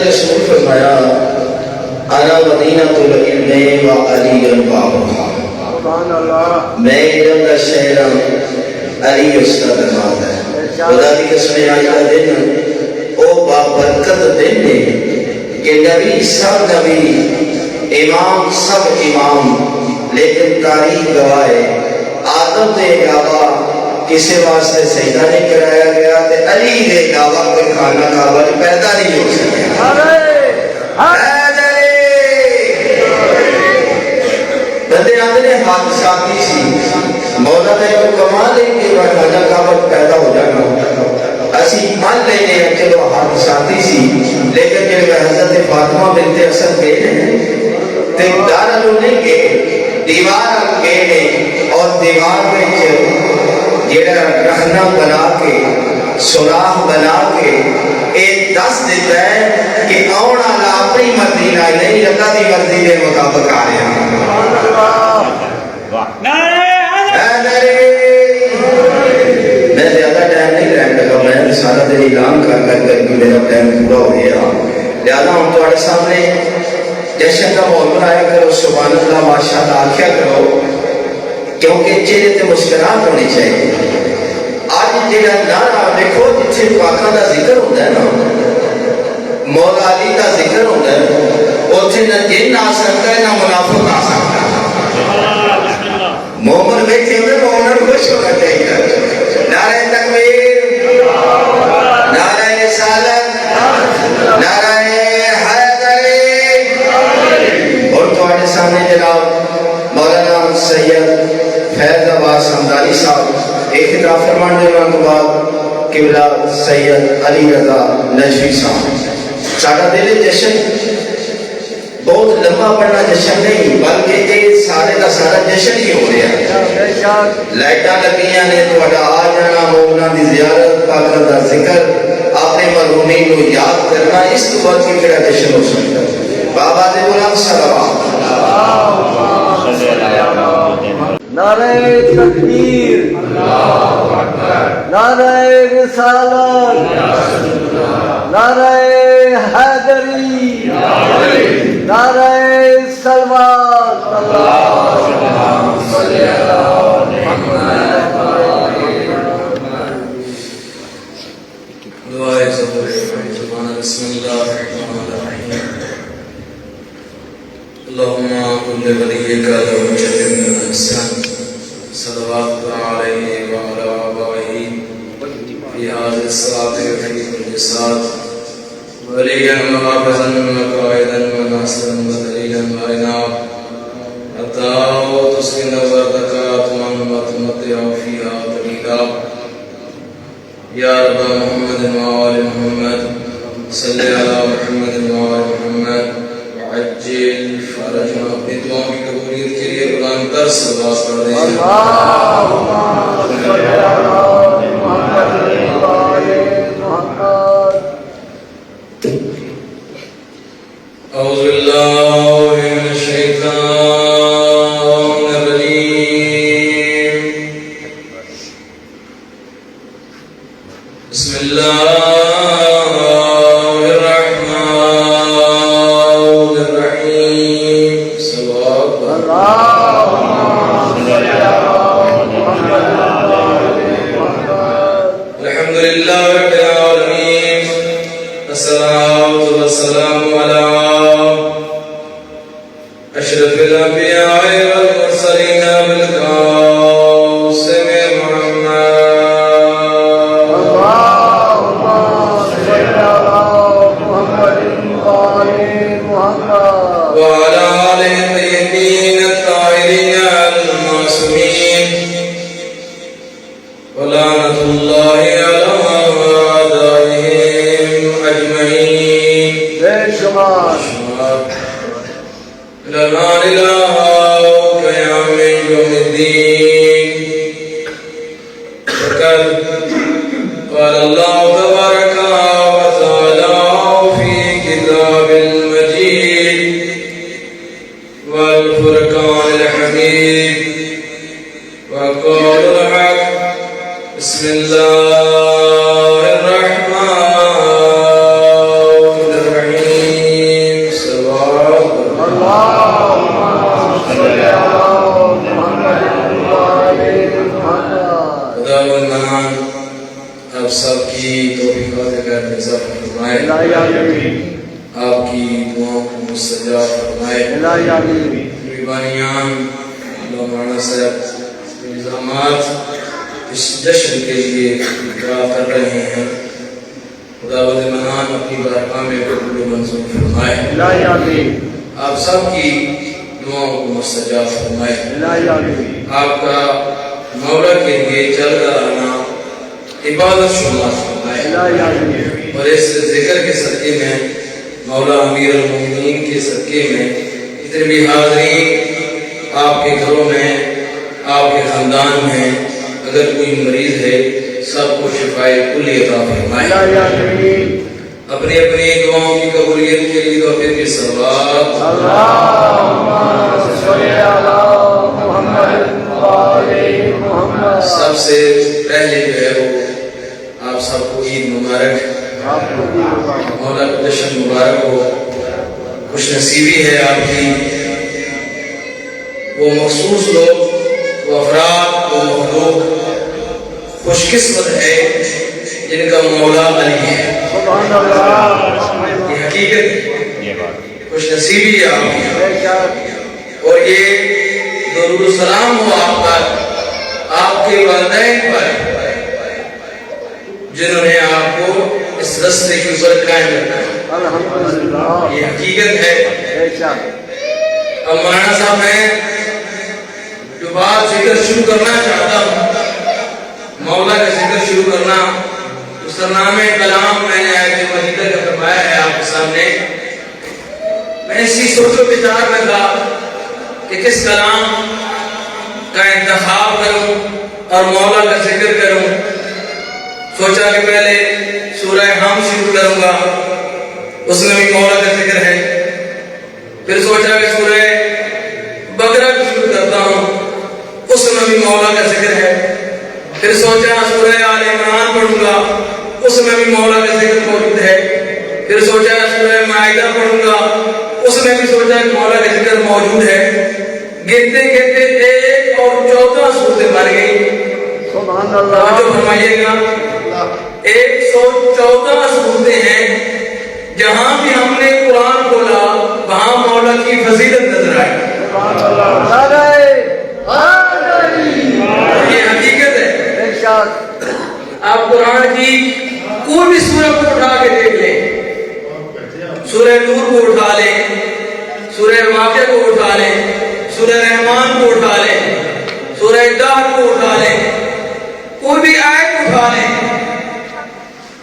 کے رسول فرمایا انا مدینۃ العلم و علی بابھا، میں علم کا شہر ہوں، علی اس کا دروازہ ہے۔ خدا کی قسم آج کا دن او بابرکت دن ہے کہ نبی سب نبی، امام سب امام، لیکن تاریخ گواہ ہے آدم دے علاوہ کسی واسطے سجدہ نہیں کرایا گیا تے علی دے علاوہ کوئی خانہ کعبہ پیدا نہیں ہو سکیا۔ بندے آدھے نے حادثاتی سی مولا نے کوئی کمال ہے کہ خانہ کعبہ پیدا ہو جانا، اسی مان لینے ہیں چلو حادثاتی سی، لیکن جب حضرت فاطمہ بنت اسد گئے ہیں تے دار نہیں گئے، دیوار گئے اور دیوار میں جڑا رہنا بنا کے سوراخ بنا کے ایک دس دیتا ہے کہ آن والا اپنی مرضی نہ نہیں، اللہ کی مرضی کے مطابق آ رہے ہیں۔ میں زیادہ ٹائم نہیں رہنے لگا، میں سارا دن اعلان کر کر کے میرا ٹائم پورا ہو گیا، لہٰذا ہم تمہارے سامنے جشن کا ماحول بنایا کرو، سبحان اللہ ماشاء اللہ آخیا کرو، کیونکہ چہرے تے مسکراہٹ ہونی چاہیے۔ آج جڑا نعرہ دیکھو جتھے پاکاں دا ذکر ہوتا ہے نا، مولا علی دا ذکر ہوتا ہے، اتھے نہ جن آ سکتا ہے نہ منافق آ سکتا ہے۔ مومن بیٹھے ہوئے مومن خوش ہونا چاہیے۔ نعرہ تکبیر، نعرہ رسالت، نعرہ حیدری۔ اور تمہارے سامنے جناب مولانا سید فیض عباس حمدانی صاحب ایک خطاب فرمان دینے کے بعد قبلہ سید علی رضا نجوی صاحب۔ سارا دل جشن بہت لمبا پڑنا جشن نہیں بلکہ یہ سارے کا سارا جشن ہی ہو رہا ہے۔ لائٹاں لگیاں نے تہاڈا آ جانا، مومناں دی زیارت، پاکاں دا ذکر، اپنے مرحومین کو یاد کرنا، اس تو بعد کی کہڑا جشن ہو سکتا ہے؟ بابا دے بلند صلوات۔ نعرہ تکبیر، نعرہ رسالت، نعرہ حیدری، نعرہ صلوات۔ اللہم صلی علی محمد۔ دعائے زبور زبان بسم اللہ الرحمن الرحیم۔ اللہم کل ولیک لو جل من الحسن صلوات علیہ وعلی آبائہ فی هذه الصلاة وفی كل صلاة وليا وحافظا وقائدا وناصرا ودليلا وعنا حتى تسكن وردك أطمئن وتمتع فيها قليلا يا رب محمد وآل محمد صل على محمد وآل محمد وعجل فرجنا بدعاء قبولیت کے لیے قرآن درس باز کر دیں۔ اللہم صل علی محمد وآل محمد۔ اعوذ باللہ من الشیطان الرجیم، بسم اللہ اللہ الرحمن الرحیم آپ کی دعاؤں کو مستجاب فرمائے. الہی آمین. بیانیان مولانا صاحب الزامات اس جشن کے لیے دعا کر رہے ہیں. خداوند منان اپنی بارگاہ میں قبول و منظور فرمائے. الہی آمین. آپ سب کی دعاؤں کو مستجاب فرمائے. الہی آمین. آپ کا مولا کے لیے چل کر آنا عبادت شمار فرمائے. الہی آمین. اور اس ذکر کے صدقے میں مولا امیر المومنین کے صدقے میں جتنے بھی حاضرین آپ کے گھروں میں آپ کے خاندان میں اگر کوئی مریض ہے سب کو شفائے کلی عطا فرمائے. الہی آمین. اپنی اپنی دعاؤں کی قبولیت کے لیے تو پھر بھی صلوات. اللہم صلی علی محمد و آلِ محمد. سب سے پہلے جو ہے وہ آپ سب کو عید مبارک. آپ کو بھی مبارک. مولا کا جشن مبارک ہو. خوش نصیبی ہے آپ کی. وہ مخصوص لوگ، وہ افراد، وہ مخلوق خوش قسمت ہے جن کا مولا علی ہے. سبحان اللہ. یہ حقیقت خوش نصیبی ہے آپ کی. بے شک. اور یہ درود و سلام ہو آپ پر، آپ کے والدین پر جنہوں نے آپ کو اس رستے کے اوپر قائم رکھا. الحمدللہ. یہ حقیقت ہے. بے شک. اب مولانا صاحب میں جو بات ذکر شروع کرنا چاہتا ہوں، مولا کا ذکر شروع کرنا، اس کا نام کلام میں نے آیت مجیدہ کا فرمایا ہے آپ کے سامنے. میں اسی سوچ و بچار میں تھا کہ کس کلام کا انتخاب کروں اور مولا کا ذکر کروں. سوچا کہ پہلے سورہ حم شروع کروں گا، اس میں بھی مولا کا ذکر ہے. پھر سوچا کہ سورہ بقرہ شروع کرتا ہوں، اس میں بھی مولا کا ذکر ہے. پھر سوچا سورہ آل عمران پڑھوں گا، اس میں بھی مولا کا ذکر موجود ہے. پھر سوچا سورہ مائدہ پڑھوں گا، اس میں بھی سوچا کہ مولا کا ذکر موجود ہے. گنتے گنتے 114 سورتیں بن گئی. سبحان اللہ. جو فرمائیے گا 114 سورتیں ہیں. جہاں بھی ہم نے قرآن کھولا وہاں مولا کی فضیلت نظر آئی. سبحان اللہ. نعرہ حیدری. یہ حقیقت ہے. بے شک. آپ قرآن کی کوئی بھی سورہ کو اٹھا کے دیکھ لیں، سورہ نور کو اٹھا لیں، سورہ واقعہ کو اٹھا لیں، سورہ رحمان کو اٹھا لیں، سورہ دہر کو اٹھا لیں، کوئی بھی آیت اٹھا لیں،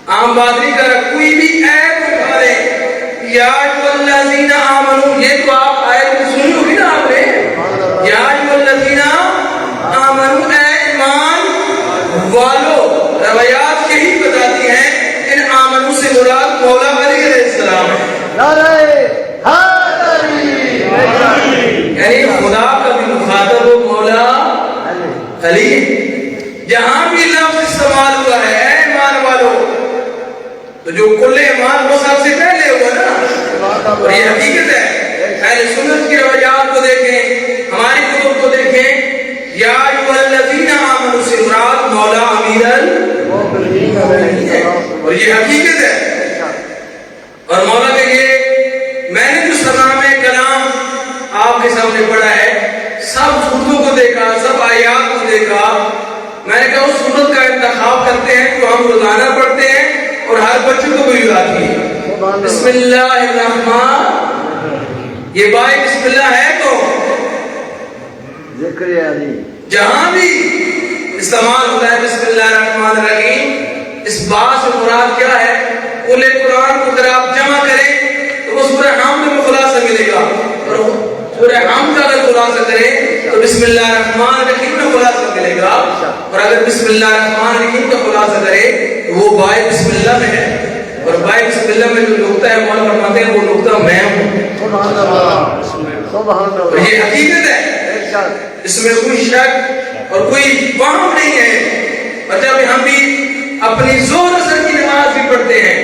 عام بات نہیں کر رہا، کوئی بھی آیت اٹھا لیں. یا الذین آمنوا، یہ تو آپ آیت کو سنی ہوگی نا آپ نے. یا الذین آمنوا، اے ایمان والو. روایات یہی بتاتی ہیں ان آمنو سے مراد مولا علی علیہ السلام ہے. نعرہ حیدری. بے شک. یعنی خدا کا بھی مخاطب ہو مولا علی. جہاں بھی لفظ استعمال ہوا ہے اے ایمان والو، تو جو کل ایمان وہ سب سے پہلے ہوا نا. اور یہ حقیقت ہے. اہل سنت کی روایات کو دیکھیں، ہماری کتب کو دیکھیں. یا ایھا الذین آمنوا سے مراد مولا امیر المومنین ہے. اور یہ حقیقت ہے. اور مولا کے یہ میں نے جو سلام کلام آپ کے سامنے پڑھا ہے، سب صورتوں کو دیکھا، سب آیات کو دیکھا. میں نے کہا اس صورت کا انتخاب کرتے ہیں جو ہم روزانہ پڑھتے ہیں اور ہر بچوں کو بھی آتی ہے. بسم اللہ الرحمن. یہ بھائی بسم اللہ ہے تو ذکر علی. جہاں بھی استعمال ہوتا ہے بسم اللہ الرحمن الرحیم، اس بات سے مراد کیا ہے؟ کل قرآن کو اگر آپ جمع کریں تو وہ سورہ حمد میں خلاصہ ملے گا. اور سورہ حمد کا اگر خلاصہ کریں تو بسم اللہ الرحمن الرحیم میں خلاصہ ملے گا. اور اگر بسم اللہ الرحمن الرحیم کا خلاصہ کریں تو وہ بائے بسم اللہ میں ہے. اور بائے بسم اللہ میں جو نقطہ ہے مولا فرماتے ہیں وہ نقطہ میں ہوں. سبحان اللہ. سبحان اور اللہ. یہ حقیقت ہے. بے شک. اس میں کوئی شک اور کوئی وہم نہیں ہے. اور جب ہم بھی اپنی زور اثر کی نماز بھی پڑھتے ہیں،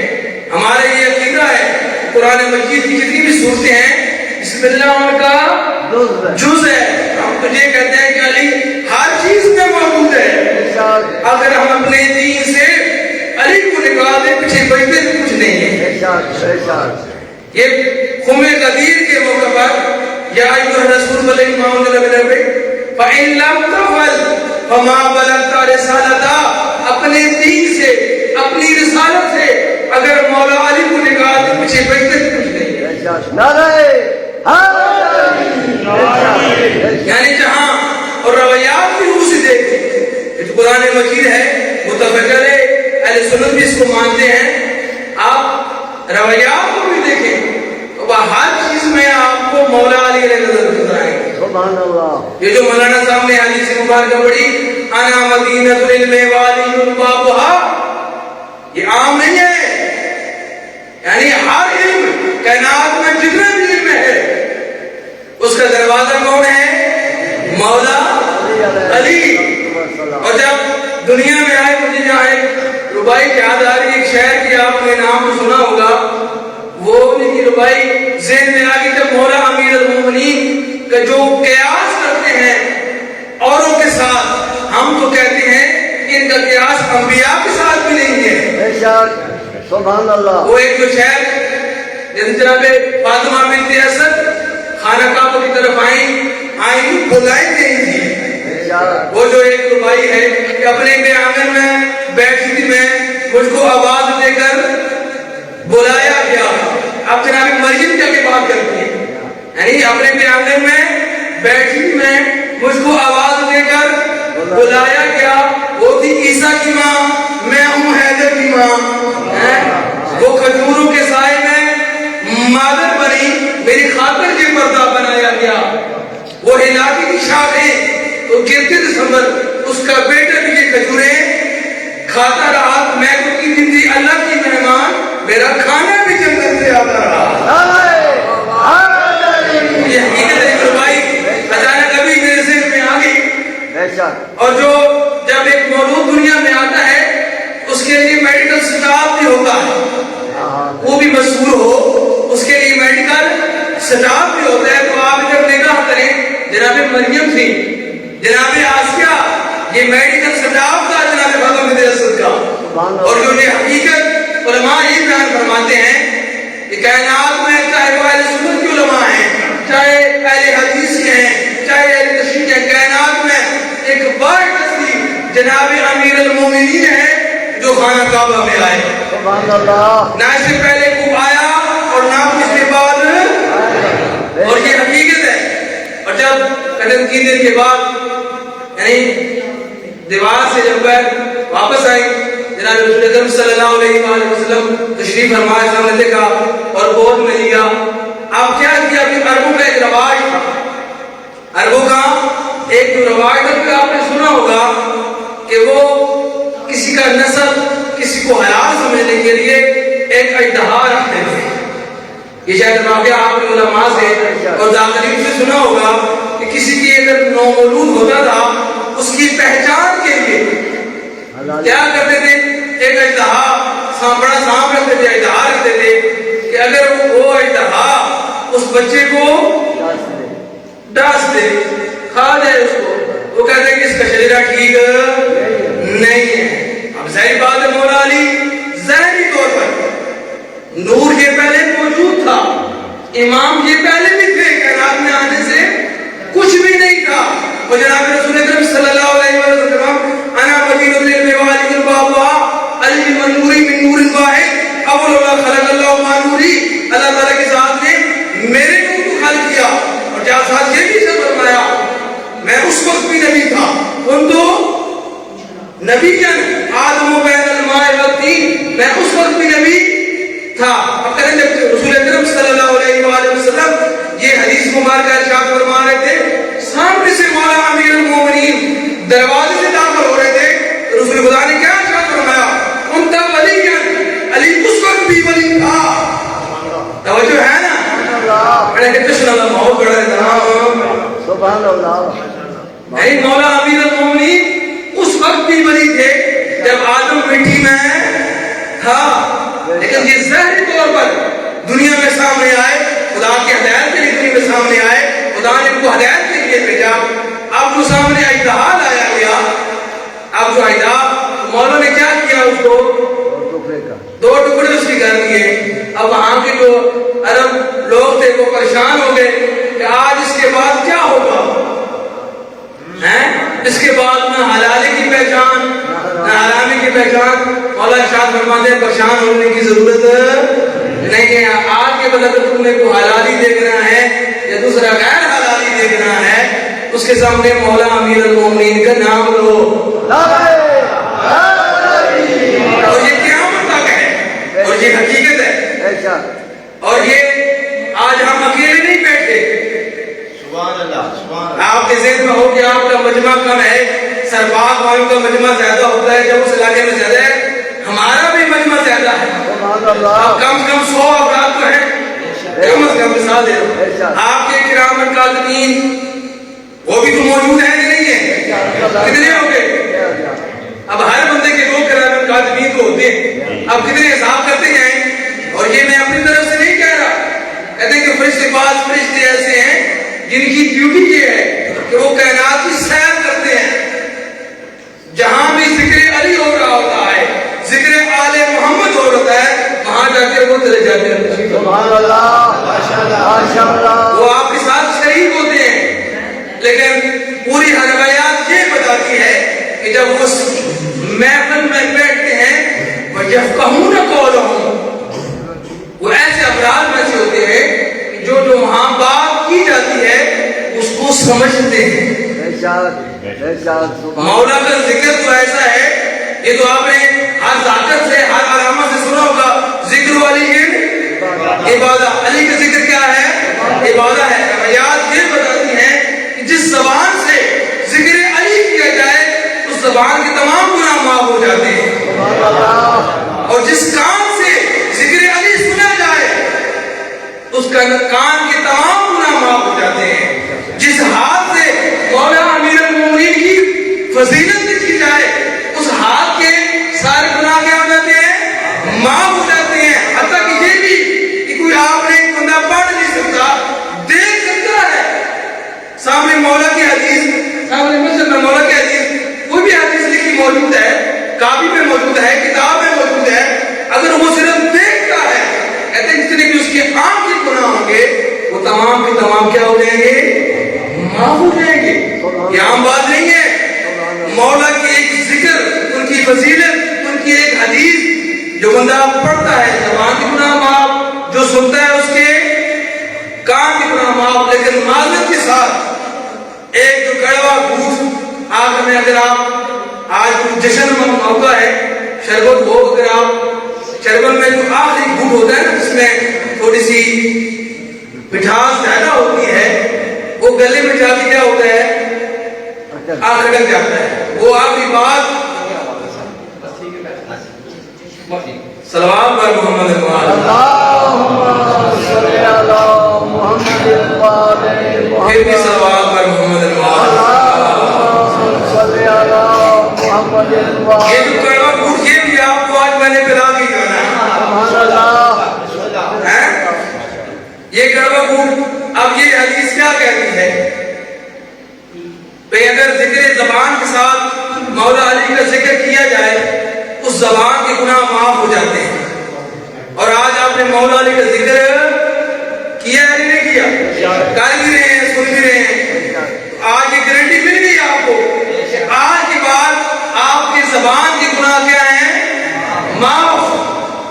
ہمارے یہ عقیدہ ہے قرآن مجید کی جتنی بھی صورتیں ہیں بسم اللہ ان کا جز ہے. ہم تجھے کہتے ہیں کہ علی ہر چیز میں موجود ہے. اگر ہم اپنے دین سے علی کو نکال دے پیچھے بچتے بھی کچھ نہیں ہے. بے شک یہ خم قدیر کے موقع پر یا ایھا الرسول بلغ ما انزل من ربک فإن لم تفعل فما بلغت رسالتہ. اپنے دین سے اپنی رسالت سے اگر مولا علی کو نکال دے پیچھے بچتے بھی کچھ نہیں ہے. بے شک نعرہ حیدری. یعنی جہاں اور رویات کی روح سے دیکھیں یہ تو قرآن مجید ہے متفق علیہ اہل سنت بھی اس کو مانتے ہیں. آپ رویات کو بھی دیکھیں تو ہر چیز میں آپ کو مولا علی علیہ نظر نظر آئے گی. سبحان اللہ. یہ جو مولانا صاحب نے حدیث مبارکہ پڑھی انا مدینۃ العلم والی بابها یہ عام نہیں ہے. یعنی ہر علم کائنات میں جتنا بھی علم ہے اس کا دروازہ کون ہے؟ مولا علی. اور جب دنیا میں آئے مجھے جہاں ایک ربائی یاد آ رہی ہے ایک شہر کی آپ نے نام تو سنا ہوگا وہ ان کی ربائی ذہن میں آ گئی جب مولا امیر المومنین کا جو قیاس کرتے ہیں اوروں کے ساتھ ہم تو کہتے ہیں ان کا قیاس انبیاء کے ساتھ بھی نہیں ہے. بے شک سبحان اللہ. وہ ایک جو شہر جناب فاطمہ بنت اسد خانہ کعبہ کی طرف آئیں بلائی گئی تھی. وہ جو ایک ربائی ہے کہ اپنے کے آنگن میں بیٹھی تھی میں مجھ کو آواز دے کر بلایا گیا. اب جناب مریم کیا کی بات کرتی ہے یعنی اپنے کے آنگن میں بیٹھی تھی میں مجھ کو آواز دے کر بلایا گیا. وہ تھی عیسیٰ کی ماں میں ہوں حیدر کی ماں. وہ کھجوروں کے سائے میں مادر بنی میری خاطر یہ پردہ بنایا گیا. وہ ہلاکی کی شاخیں تو گرتے دسمبر اس کا بیٹا بھی یہ کھجوریں کھاتا رہا. میں تو کی دن تھی اللہ کی مہمان میرا کھانا بھی جنگل سے آتا رہا. یہ حقیقت ہے کہ بھائی اچانک ابھی میرے ذہن میں آ گئی. اور جو جب ایک مولود دنیا میں آتا ہے اس کے لیے میڈیکل سٹاف بھی ہوتا ہے وہ بھی مشہور ہو اس کے لیے میڈیکل سٹاف بھی ہوتا ہے. تو آپ جب نگاہ کریں جناب مریم تھی جناب آسیہ یہ میڈیکل سٹاف تھا جناب فاطمہ بنت اسد کا. اور جو یہ حقیقت علماء یہ بیان فرماتے ہیں کہ کائنات میں چاہے وہ اہل سنت کے علماء ہیں چاہے اہل حدیث کے ہیں چاہے اہل تشریع کے کائنات میں ایک بڑی ہستی جناب امیر المومنین ہے جو خانہ کعبہ میں آئے. نہ اس سے پہلے کوئی آیا اور نہ اس کے بعد. اور یہ حقیقت ہے. اور جب قدم کی دن کے بعد یعنی دیوار سے جب واپس آئی جناب رسول اکرم صلی اللہ علیہ وآلہ وسلم تشریف فرمائے سامنے دیکھا اور گود میں لیا. آپ کیا کیا کہ عربوں کا ایک رواج تھا. عربوں کا ایک جو رواج تھا آپ نے سنا ہوگا کہ وہ کسی کا نسل کسی کو حلال سمجھنے کے لیے ایک اژدہا رکھتے تھے. یہ شاید واقعہ آپ کے علماء سے اور داخلین سے سنا ہوگا کہ کسی کی اگر نومولود ہوتا تھا اس کی پہچان کے لیے کیا کرتے تھے ایک اژدہا بڑا سانپ رکھتے تھے اژدہا رکھتے تھے کہ اگر وہ اژدہا اس بچے کو ڈاس دے کھا جائے اس کو وہ کہتے ہیں کہ اس کا شجرہ ٹھیک نہیں ہے. اب ظاہر بات ہے مولا علی ظاہری طور پر نور یہ پہلے موجود تھا امام یہ پہلے بھی تھے کائنات میں آنے سے کچھ بھی نہیں تھا. اور جناب رسول اکرم صلی اللہ علیہ وسلم انا مدینۃ العلم والی بابها علم النور من نور واحد اول ما خلق اللہ ما نوری. اللہ تعالیٰ کے ذات نے میرے نور کو خلق کیا اور جہاں ساتھ یہ بھی فرمایا میں اس وقت بھی نبی تھا ان تو نبی جن آدم و بین الماء والطین میں اس وقت بھی نبی تھا. اب کہتے ہیں جب رسول اکرم صلی اللہ علیہ وآلہ وسلم یہ حدیث مبارکہ ارشاد فرما رہے تھے سامنے سے مولا امیر المومنین دروازے سے داخل ہو رہے تھے رسول خدا نے کیا ارشاد فرمایا ان تک ولی علی اس وقت بھی ولی تھا. توجہ ہے نا بڑے کشن اللہ بہت بڑا ہے سبحان اللہ. نہیں مولا امیر المومنین اس وقت بھی ولی تھے جب آدم مٹی میں تھا لیکن یہ ظاہری طور پر دنیا میں سامنے آئے خدا کی ہدایت کے لیے دنیا میں سامنے آئے خدا نے ان کو ہدایت کے لیے بھیجا. اب جو سامنے اژدہا لایا گیا اب جو اژدہا مولا نے کیا کیا اس کو عرب لوگ تھے وہ پریشان ہو گئے کہ آج اس کے بعد کیا ہوگا، اس کے بعد نہ حلالی کی پہچان نہ حرامی کی پہچان۔ مولا ارشاد فرماتے ہیں پریشان ہونے کی ضرورت نہیں ہے، آج کے بعد اگر تم نے کوئی حلالی دیکھنا ہے یا دوسرا غیر حلالی دیکھنا ہے، اس کے سامنے مولا امیر المومنین کا نام لو، اور یہ قیامت تک ہے اور یہ حقیقت ہے۔ اور یہ آج ہم اکیلے نہیں بیٹھے، آپ کے ذہن میں ہو کہ آپ کا مجمع کم ہے، سرباگ والوں کا مجمع زیادہ ہوتا ہے جب اس علاقے میں زیادہ ہے، ہمارا بھی مجمع زیادہ ہے، اب کم سے کم 100 افراد تو ہیں، کم از کم مثال دے دو۔ آپ کے کرام الکاتبین وہ بھی تو موجود ہیں کہ نہیں ہیں؟ کتنے ہو گئے؟ اب ہر بندے کے 2 کرام الکاتبین تو ہوتے ہیں، اب کتنے حساب کرتے جائیں۔ اور یہ میں اپنی طرف سے نہیں کہہ رہا، کہتے ہیں کہ فرشتے بعض فرشتے ایسے ہیں جن کی ڈیوٹی یہ ہے کہ وہ کائنات کی سیر کرتے ہیں، جہاں بھی ذکر علی ہو رہا ہوتا ہے، ذکر آل محمد ہو رہا ہے، وہاں جا کے وہ چلے جاتے ہیں، سبحان اللہ، ماشاء اللہ، وہ آپ کے ساتھ شریک ہوتے ہیں۔ لیکن پوری روایات یہ بتاتی ہے کہ جب وہ محفل میں بیٹھتے ہیں وَيَفْقَهُونَ قَوْلَهُمْ، وہ ایسے افراد میں سے ہوتے ہیں جو وہاں بات کی جاتی ہے اس کو سمجھتے ہیں۔ مولا کا ذکر تو ایسا ہے، یہ تو آپ نے ہر ذاکر سے ہر علامہ سے سنا ہوگا، ذکر والی عبادت، علی کا ذکر کیا ہے؟ عبادت ہے۔ روایات یہ بتاتی ہیں کہ جس زبان سے ذکر علی کیا جائے اس زبان کے تمام گناہ معاف ہو جاتے ہیں، اور جس کان سے ذکر علی سنا جائے اس کا کان کے تمام گناہ معاف ہو جاتے ہیں، جس ہاتھ سے مولا امیر المومنین کی فضیلت لکھی جائے اس ہاتھ کے سارے گناہ کیا ہو جاتے ہیں؟ معاف ہو جاتے ہیں، حتیٰ کہ یہ بھی کہ کوئی آپ نے ایک بندہ پڑھ نہیں سکتا، دیکھ سکتا ہے سامنے مولا کی حدیث، سامنے مسجد میں مولا کی حدیث، کوئی بھی حدیث لکھی موجود ہے، کاپی میں موجود ہے، کتاب میں موجود ہے، اگر وہ صرف دیکھتا ہے، کہتے ہیں جتنے بھی اس کے آنکھ کے گناہ ہوں گے وہ تمام کے تمام کیا ہو جائیں گے؟ معاف ہو جائیں گے۔ یہ عام بات نہیں ہے، مولا کی ایک ذکر، ان کی فضیلت، ان کی ایک حدیث جو بندہ پڑھتا ہے زبان کے گناہ معاف، جو سنتا ہے اس کے کان کے گناہ معاف۔ لیکن معذرت کے ساتھ ایک جو کڑوا گھوٹ آخر میں، اگر آپ آج جشن میں موقع ہے شربت ہو، اگر آپ شربت میں جو آخری گھوٹ ہوتا ہے نا جس میں تھوڑی سی مٹھاس زیادہ ہوتی ہے، وہ گلے میں جا کے کیا ہوتا ہے؟ آخر تک جاتا ہے۔ وہ آخری بات صلوات پر محمد پھر بھی صلوات پر محمد یہ جو کڑوا گھوٹ یہ بھی آپ کو آج میں نے پلا کے جانا ہے، یہ کڑوا گھوٹ۔ اب یہ حدیث کیا کہتی ہے؟ بھئی اگر ذکر زبان کے ساتھ مولا علی کا ذکر کیا جائے اس زبان کے گناہ معاف ہو جاتے ہیں، اور آج آپ نے مولا علی کا ذکر کیا ہے نہیں کیا؟ کر بھی رہے ہیں، سن بھی رہے ہیں، آج یہ گارنٹی مل گئی آپ کو کہ آج کے بعد آپ کی زبان کے گناہ کیا ہیں؟ معاف۔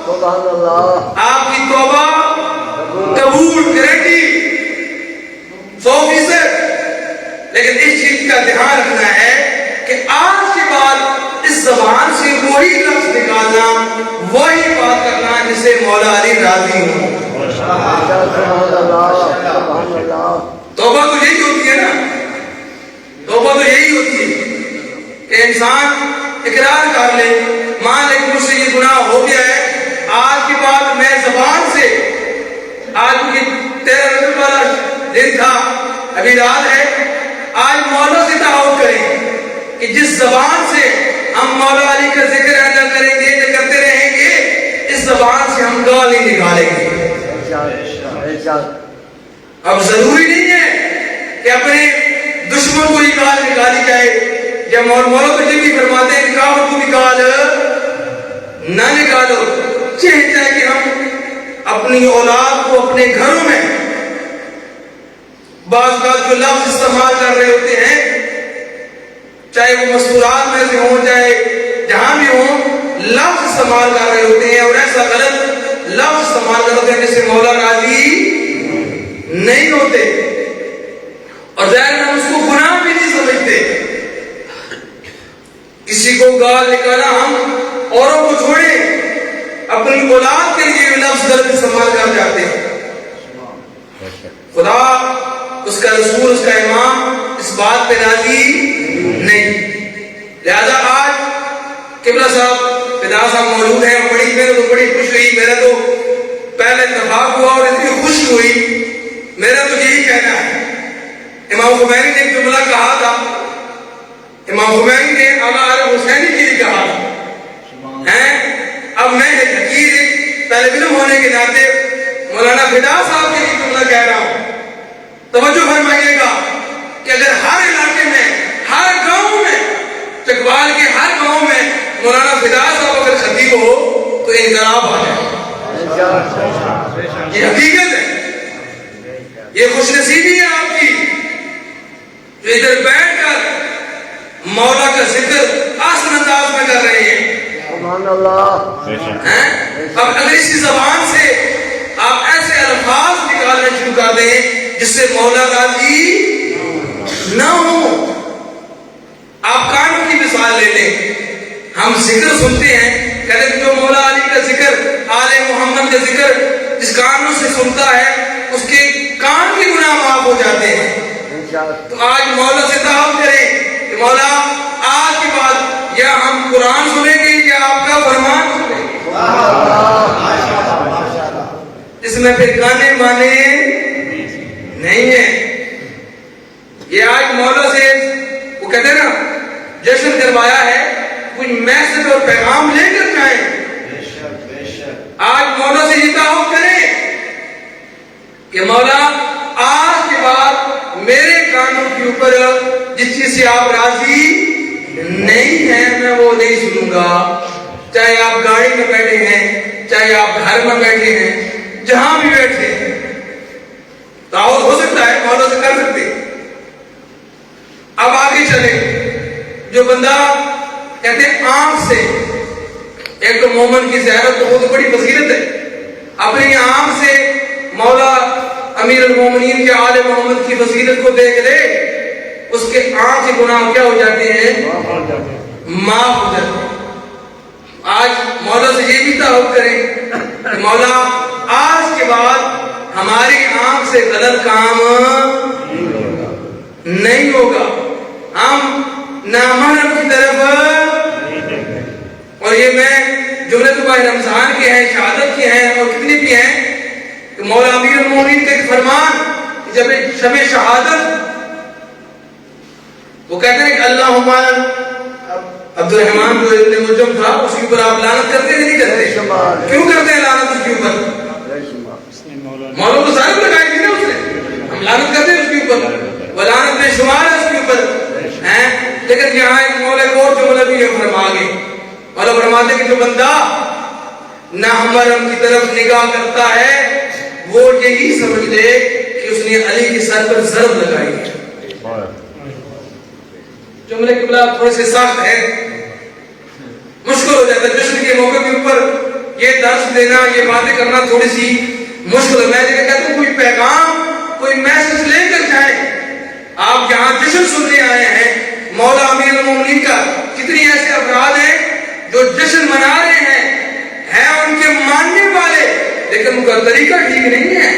سبحان اللہ، آپ کی توبہ قبول، گارنٹی 100%۔ لیکن اس چیز کا دھیان رکھنا ہے کہ آج کے بعد اس زبان سے وہی لفظ نکالنا، وہی بات کرنا جس سے مولا علی راضی ہوں۔ توبہ تو یہی ہوتی ہے نا، توبہ تو یہی ہوتی ہے کہ انسان اقرار کر لے، مان لے کہ مجھ سے یہ گناہ ہو گیا ہے، آج کے بعد میں زبان سے، آج کی 13 رجب والا دن تھا، ابھی رات ہے، آج مولا سے تعاون کریں کہ جس زبان سے ہم مولا علی کا ذکر ادا کریں گے یا کرتے رہیں گے، اس زبان سے ہم گالی نکالیں گے۔ اب ضروری نہیں ہے کہ اپنے دشمن کو یہ گال نکالی جائے، یا مولا تو یہ بھی فرماتے ہیں کہ کافر کو بھی گال نہ نکالو، چاہے کہ ہم اپنی اولاد کو اپنے گھروں میں بعض جو لفظ استعمال کر رہے ہوتے ہیں، چاہے وہ مستورات میں سے ہوں چاہے جہاں بھی ہوں، لفظ استعمال کر رہے ہوتے ہیں اور ایسا غلط لفظ استعمال کر رہے ہوتے ہیں جس سے مولا راضی نہیں ہوتے، اور ظاہر ہم اس کو گناہ بھی نہیں سمجھتے۔ کسی کو گال نکالا ہم اوروں کو چھوڑیں، اپنی اولاد کے لیے لفظ غلط استعمال کر جاتے ہیں۔ خدا، اس کا رسول، اس کا امام اس بات پہ راضی نہیں۔ لہذا آج قبلہ صاحب فدا صاحب موجود ہیں، میرے تو بڑی خوش ہوئی، میرا تو پہلے اتفاق ہوا اور اتنی خوش ہوئی، میرا تو یہی کہنا ہے۔ امام خمینی نے ایک جملہ کہا تھا، امام خمینی نے اعلیٰ حسینی کے لیے کہا تھا، اب میں ایک طالب علم ہونے کے ناطے مولانا فدا صاحب کے لیے جملہ کہہ رہا ہوں۔ توجہ فرمائیے گا کہ اگر ہر علاقے میں، ہر گاؤں میں، چکوال کے ہر گاؤں میں مولانا فدا صاحب اگر خطیب ہو تو انقلاب آ جائے۔ یہ حقیقت ہے، یہ خوش نصیبی ہے آپ کی جو ادھر بیٹھ کر مولا کا ذکر آسان انداز میں کر رہے ہیں۔ سبحان اللہ۔ اب اگر اسی زبان سے آپ ایسے الفاظ نکالنا شروع کر دیں جس سے مولا راضی نہ ہو، آپ کانوں کی مثال لے لیں، ہم ذکر سنتے ہیں، کہتے ہیں جو مولا علی کا ذکر، آل محمد کا ذکر جس کانوں سے سنتا ہے اس کے کان کے گناہ معاف ہو جاتے ہیں۔ تو آج مولا سے دعوت کریں کہ مولا آج کے بعد یا ہم قرآن سنیں گے یا آپ کا فرمان سنیں گے، اس میں پھر گانے مانے نہیں ہیں۔ یہ آج مولا سے وہ کہتے ہیں نا جشن کروایا ہے، کوئی میسج اور پیغام لے کر جائیں۔ آج مولا سے یہ دعوت کریں کہ مولا آج کے بعد میرے کانوں کے اوپر جس چیز سے آپ راضی نہیں ہیں میں وہ نہیں سنوں گا، چاہے آپ گاڑی میں بیٹھے ہیں، چاہے آپ گھر میں بیٹھے ہیں، جہاں بھی بیٹھے ہیں، دعوت ہو سکتا ہے، مولا سے کر سکتے۔ اب آگے چلیں، جو بندہ کہتے ہیں آنکھ سے، ایک تو مومن کی زیارت تو وہ تو بڑی فضیلت ہے، اپنی آنکھ سے مولا امیر المومنین کے آل محمد کی فضیلت کو دیکھ لے، اس کے آنکھ کے گناہ کیا ہو جاتے ہیں؟ معاف ہو جاتے ہیں۔ آج مولا سے یہ بھی دعوت کریں کہ مولا آج کے بعد ہماری آنکھ سے غلط کام نہیں ہوگا، ہم نامحرم کی طرف، اور یہ میں جملے تو بھائی رمضان کے ہیں، شہادت کے ہیں اور کتنے بھی ہیں کہ مولا امیر المومنین کا ایک فرمان جب شب شہادت وہ کہتے ہیں کہ اللہم عبد الرحمن جو ابن مجم تھا اس کے اوپر آپ لعنت کرتے نہیں کرتے؟ کیوں کرتے ہیں لعنت اس کے اوپر؟ مولا کو ظالم لگائی تھی نا اس نے، ہم لعنت کرتے ہیں اس کے اوپر، وہ لعنت میں شمار ہے اس کے اوپر، لیکن یہاں ایک مولا کو اور جملہ بھی فرما گئے، مولا فرماتے کہ جو بندہ نامحرم کی طرف نگاہ کرتا ہے وہ یہی سمجھ لے کہ اس نے علی کے سر پر ضرب لگائی ہے۔ جملے قبلہ تھوڑے سے سخت ہے، مشکل ہو جاتا ہے جشن کے موقع کے اوپر یہ درس دینا، یہ باتیں کرنا تھوڑی سی مشکل ہے۔ میں کہتا ہوں کوئی پیغام، کوئی میسج لے کر جائیں۔ آپ یہاں جشن سننے آئے ہیں مولا امیر المومنین کا، کتنی ایسے افراد ہیں جو جشن منا رہے ہیں ان کے ماننے والے، لیکن ان کا طریقہ ٹھیک نہیں ہے۔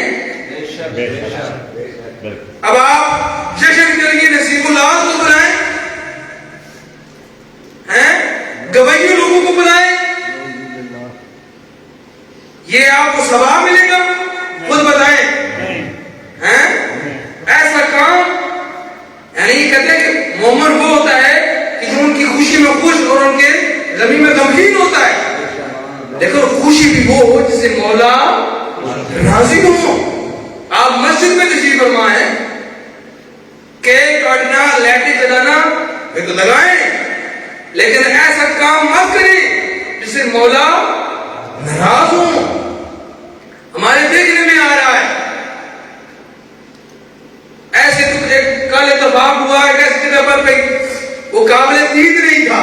اب آپ جشن کے لیے نصیب اللہ کو بلائیں، گویوں لوگوں کو بلائیں، یہ آپ کو ثواب ملے گا؟ خود بتائیں۔ ایسا کام، یعنی یہ کہتے ہیں کہ مومن وہ ہوتا ہے کہ جو ان کی خوشی میں خوش اور ان کے غمی میں غمگین ہوتا ہے، لیکن خوشی بھی وہ ہو جس سے مولا راضی ہو۔ آپ مسجد میں تشریف فرما ہے، کیک کاٹنا، لائٹیں جلانا یہ تو لگائیں، لیکن ایسا کام مت کریں جس سے مولا ناراض ہو۔ ہمارے دیکھنے میں آ رہا ہے. ایسے تو ایک کل اتفاق ہوا ہے کہ ایسی جگہ پر کوئی وہ قابل دید نہیں تھا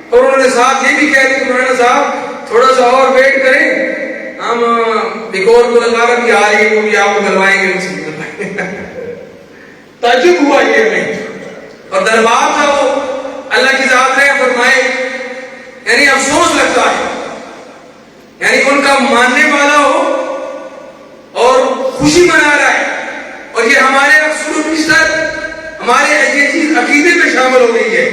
اور انہوں نے ساتھ یہ بھی کہہ دیا کہ مولانا صاحب تھوڑا سا اور ویٹ کریں, ہم ایک اور کو لگا رہا بھی آ رہی ہے, وہ بھی آپ کو دلوائیں گے. تعجب ہوا یہ ہمیں, اور دربار تھا وہ اللہ کی ذات نے فرمائے, یعنی افسوس لگتا ہے, یعنی ان کا ماننے والا ہو اور خوشی منا رہا ہے, اور یہ ہمارے اکثر و بیشتر ہمارے یہ چیز عقیدے میں شامل ہو گئی ہے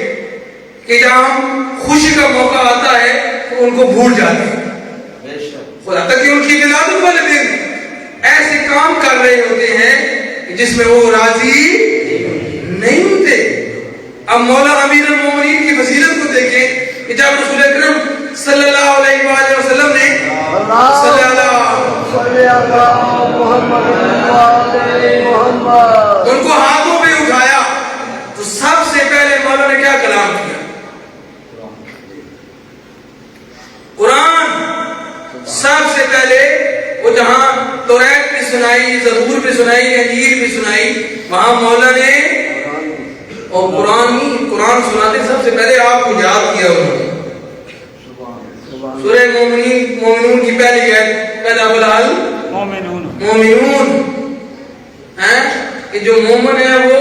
کہ جہاں ہم خوشی کا موقع آتا ہے تو ان کو بھول جاتے ہیں. خدا تک کہ ان کی ولادت والے دن ایسے کام کر رہے ہوتے ہیں جس میں وہ راضی نہیں ہوتے. اب مولا امیر المومنین کی فضیلت کو دیکھیں کہ جب رسول اکرم صلی اللہ علیہ وآلہ وسلم نے ان کو ہاتھوں پہ اٹھایا تو سب سے پہلے مولا نے کیا کلام کیا؟ قرآن. سب سے پہلے وہ جہاں توریت بھی سنائی, زبور بھی سنائی, انجیل بھی سنائی, وہاں مولا نے اور قرآن سناتے سب سے پہلے آپ کو یاد کیا انہوں نے. سورہ مومنون کی پہلی آیت قد افلح المومنون ہیں کہ جو مومن ہیں وہ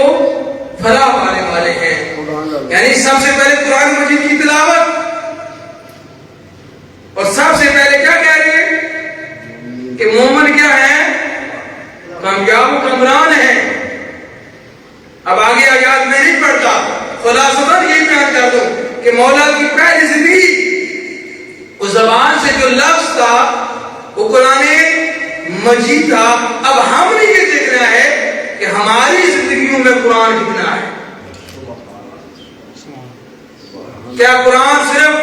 فلاح پانے والے ہیں. یعنی سب سے پہلے قرآن مجید کی تلاوت, اور سب سے پہلے کیا کہہ رہے ہیں کہ مومن کیا ہے؟ کامیاب و کامران ہے. اب آگے آیات میں نہیں پڑھتا, خلاصتاً یہی بیان کر دوں کہ مولا کی پہلی زندگی اس زبان سے جو لفظ تھا وہ قرآن مجید تھا. اب ہم نے یہ دیکھنا ہے کہ ہماری زندگیوں میں قرآن کتنا ہے. کیا قرآن صرف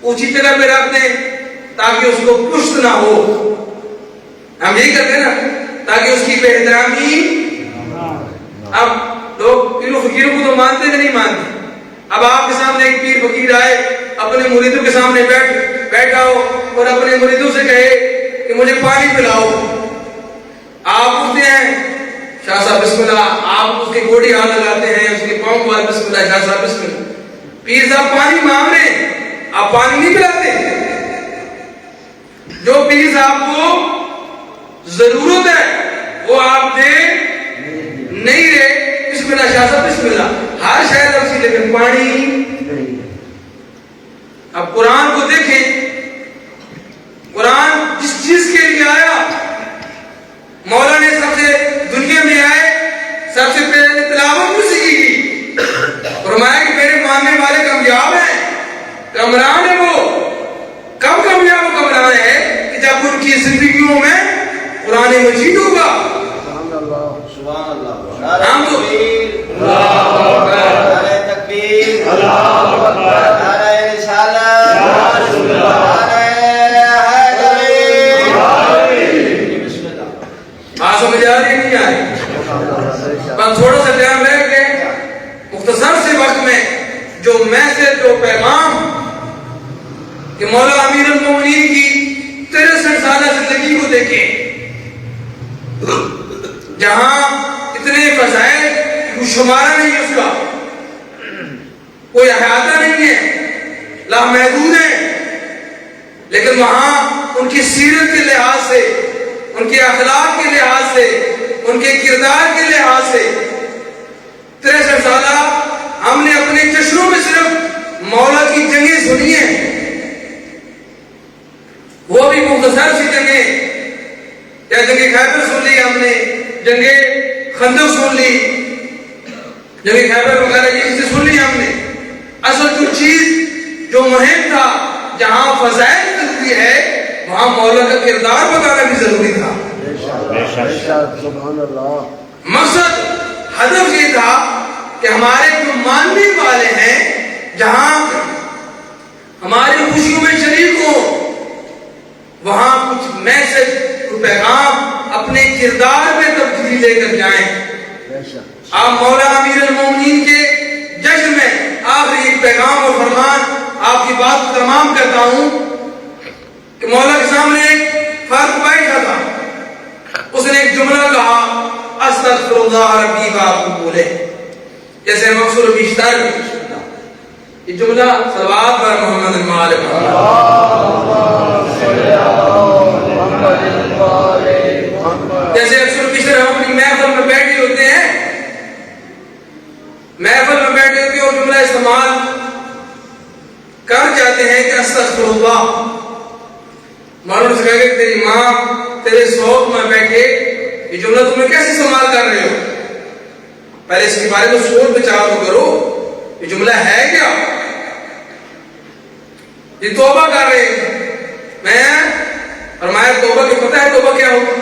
اونچی جگہ پہ رکھ دیں تاکہ اس کو پشت نہ ہو؟ ہم یہی کرتے ہیں نا, تاکہ اس کی بے احترامی. اب لوگ پیروں فقیروں کو تو مانتے کہ نہیں مانتے. اب آپ کے سامنے ایک پیر فقیر آئے, اپنے مریدوں کے سامنے بیٹھا ہو اور اپنے مریدوں سے کہے کہ مجھے پانی پلاؤ. آپ پوچھتے ہیں شاہ صاحب بسم اللہ, آپ اس کے گوڑی ہاتھ لگاتے ہیں, اس کے پاؤں کو بسم اللہ, شاہ صاحب بسم اللہ. پیر صاحب پانی مانگ رہے ہیں, آپ پانی نہیں پلاتے. جو پیر صاحب کو ضرورت ہے وہ آپ دے نہیں رہے. بسم اللہ شاہ صاحب بسم اللہ, ہر شاید اسی, لیکن پانی نہیں. اب قرآن کو دیکھیں, قرآن جس چیز کے لیے آیا, مولا نے سب سے دنیا میں آئے سب سے پہلے تلاوت اسی کی گئی. فرمایا کہ میرے ماننے والے کامیاب ہیں, کامران ہے. وہ کب کامیاب و کامران ہے کہ جب ان کی زندگیوں میں قرآن مجید ہوگا. سبحان اللہ. ہم تو نعرہ تکبیر, نعرہ رسالت, نعرہ حیدری. بات سمجھ آ رہی نہیں آ رہی؟ بس تھوڑا سا ٹائم رہ کے مختصر سے وقت میں جو میسج, جو پیغام کہ مولا امیر المومنین کی 63 سالہ زندگی کو دیکھیں, جہاں اتنے فضائل کوئی شمارہ نہیں ہے, اس کا کوئی احاطہ نہیں ہے, لامحدود ہے, لیکن وہاں ان کی سیرت کے لحاظ سے, ان کے اخلاق کے لحاظ سے, ان کے کردار کے لحاظ سے 63 سالہ ہم نے اپنے چشموں میں صرف مولا کی جنگیں سنی ہیں, وہ بھی مختصر سی جنگیں. یا جنگ خیبر سن لی ہم نے, جنگ خندق سن لی, جنگ خیبر وغیرہ یہ چیزیں سن لی ہم نے. اصل جو چیز جو مہم تھا, جہاں فضائل ضروری ہے وہاں مولا کا کردار بتانا بھی ضروری تھا. سبحان اللہ. مقصد ہدف یہ تھا کہ ہمارے جو ماننے والے ہیں جہاں ہماری خوشیوں میں شریک ہوں, وہاں کچھ میسج, کچھ پیغام اپنے کردار میں تبدیلی لے کر جائیں. آپ مولا امیر المومنین کے جشن میں آخری ایک پیغام اور فرمان آپ کی بات کو تمام کرتا ہوں کہ مولا کے سامنے ایک فرق بیٹھا تھا، اس نے ایک جملہ کہا استغفر اللہ ربی واتوب الیہ، جیسے مقصور بیشتر یہ جملہ صلوات پر محمد المالک جیسے اکثر بیشتر ہم اپنی محفل میں بیٹھے ہوتے ہیں، محفل میں بیٹھے ہوتے ہیں اور جملہ استعمال کر جاتے ہیں کہ استغفر اللہ، معلوم سے کہا کہ تیری ماں تیرے سوق میں بیٹھے یہ جملہ تمہیں کیسے استعمال کر رہے ہو؟ پہلے اس کے بارے میں سوچ بچار تو کرو، یہ جملہ ہے کیا؟ یہ توبہ کر رہے ہیں، میں فرمایا توبہ کی پتہ ہے توبہ کیا ہوگی؟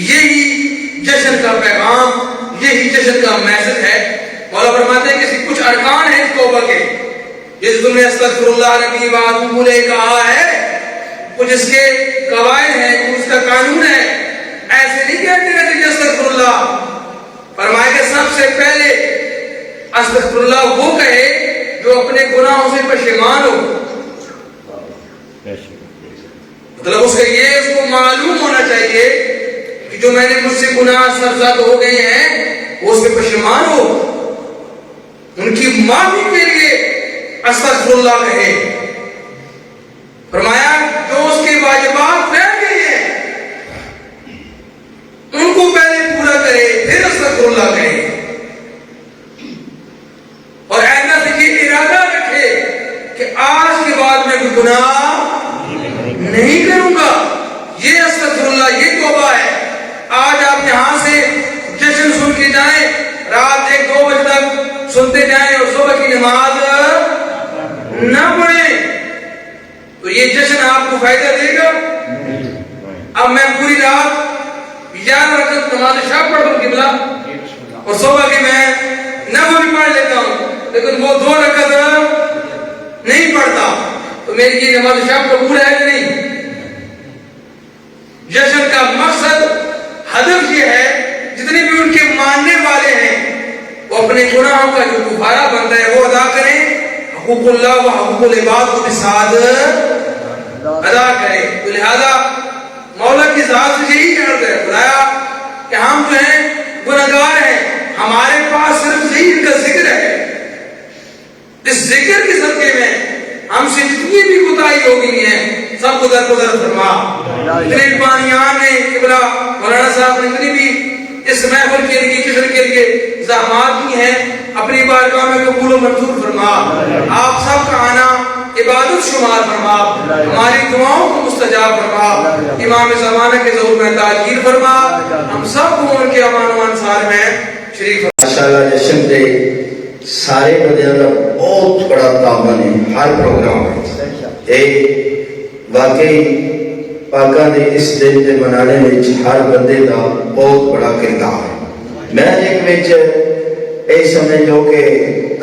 یہی جشن کا پیغام، یہی جشن کا میسج ہے۔ مولا فرماتے ہیں کہ کچھ ارکان ہیں اس توبہ کے، جس تم نے استغفر اللہ ربی واتوب الیہ کہا ہے، کچھ اس کے قواعد ہیں، کچھ اس کا قانون ہے، ایسے نہیں کہتے رہتے کہ استغفر اللہ۔ فرمایا کہ سب سے پہلے استغفر اللہ وہ کہے جو اپنے گناہوں سے پشیمان ہو، مطلب اس کا یہ اس کو معلوم ہونا چاہیے کہ جو میں نے مجھ سے گناہ سرزد ہو گئے ہیں وہ اس پہ پشیمان ہو، ان کی معافی کے لیے استغفر اللہ کہے۔ فرمایا جو اس کے واجبات رہ گئے ہیں ان کو پہلے پورا کرے پھر استغفر اللہ کہے، اور ایسا سے یہ ارادہ رکھے کہ آج کے بعد میں کوئی گناہ نہیں کروں گا، یہ استغفر اللہ، یہ توبہ ہے۔ آج آپ یہاں سے جشن سن کے جائیں، رات 1-2 بجے تک سنتے جائیں اور صبح کی نماز نہ پڑھیں تو یہ جشن آپ کو فائدہ دے گا؟ اب میں پوری رات 11 رکعت نماز شب پڑھ لوں قبلہ اور صبح کے میں نفل بھی پڑھ لیتا ہوں لیکن وہ 2 رکعت نہیں پڑھتا تو میری یہ نماز شب قبول ہے کہ نہیں؟ جشن کا مقصد ہدف یہ ہے جتنے بھی ان کے ماننے والے ہیں وہ اپنے گناہوں کا جو کفارہ بنتا ہے وہ ادا کریں، حقوق اللہ و حقوق العباد کو بھی ساتھ ادا کریں۔ تو لہذا مولا کی ذات سے یہی عرض ہے خدایا کہ ہم جو ہیں گناہگار ہیں، ہمارے پاس صرف ذکر کا ذکر ہے، اس ذکر کے صدقے میں ہم سے جتنی بھی کوتاہی ہو گئی ہیں سب کو درگزر فرما۔ اتنے بانیان نے قبلہ مولانا صاحب نے اتنی بھی اس محفل کے لیے جشن کے لیے زحمات کی ہیں، اپنی بارگاہ میں قبول و منظور فرما، آپ سب کا آنا عبادت شمار فرما، ہماری دعاؤں کو مستجاب فرما، امام زمانہ کے ظہور میں تاجیر فرما، ہم سب کو ان کے امان و انصار میں شریک فرما۔ ماشاءاللہ جشن دے سارے بندیاں دا بہت بڑا تعاون ہے ہر پروگرام میں، واقعی پاکاں دے اس دن دے منانے وچ ہر بندے دا بہت بڑا کردار ہے۔ میں ایک وچ اے سمجھ لو کہ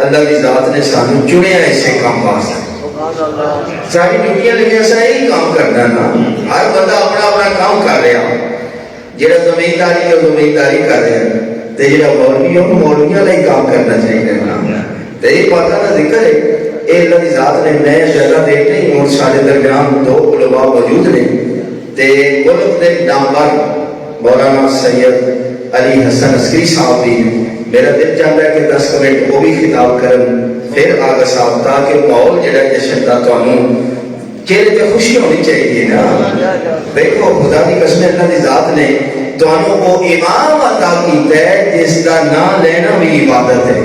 اللہ کی ذات نے سانو چنیا اسے کام واسطے، ساری ڈیوٹیاں لگی اساں یہی کام کرنا نا، ہر بندہ اپنا اپنا کام کر رہا، جہاں زمینداری ہے زمینداری کر رہا ہے، تے جہاں مولوی ہے مولویاں لئی کام کرنا چاہیے نا۔ تے یہ پاکاں دا ذکر ہے، اے اللہ کی ذات نے نئے جگہ دیکھ نہیں، اور سارے درمیان 2 علماء موجود نے، تے ملک دے نامور مولانا سید علی حسن عسکری صاحب بھی، میرا دل چاہتا ہے کہ 10 منٹ وہ بھی خطاب کرن پھر آگا صاحب، تاکہ ماحول جڑا جشن دا تانوں چہرے تے خوشی ہونی چاہیے نا۔ دیکھو خدا دی قسم اللہ دی ذات نے تانوں وہ امام عطا کیتا ہے جس دا نام لینا بھی عبادت ہے،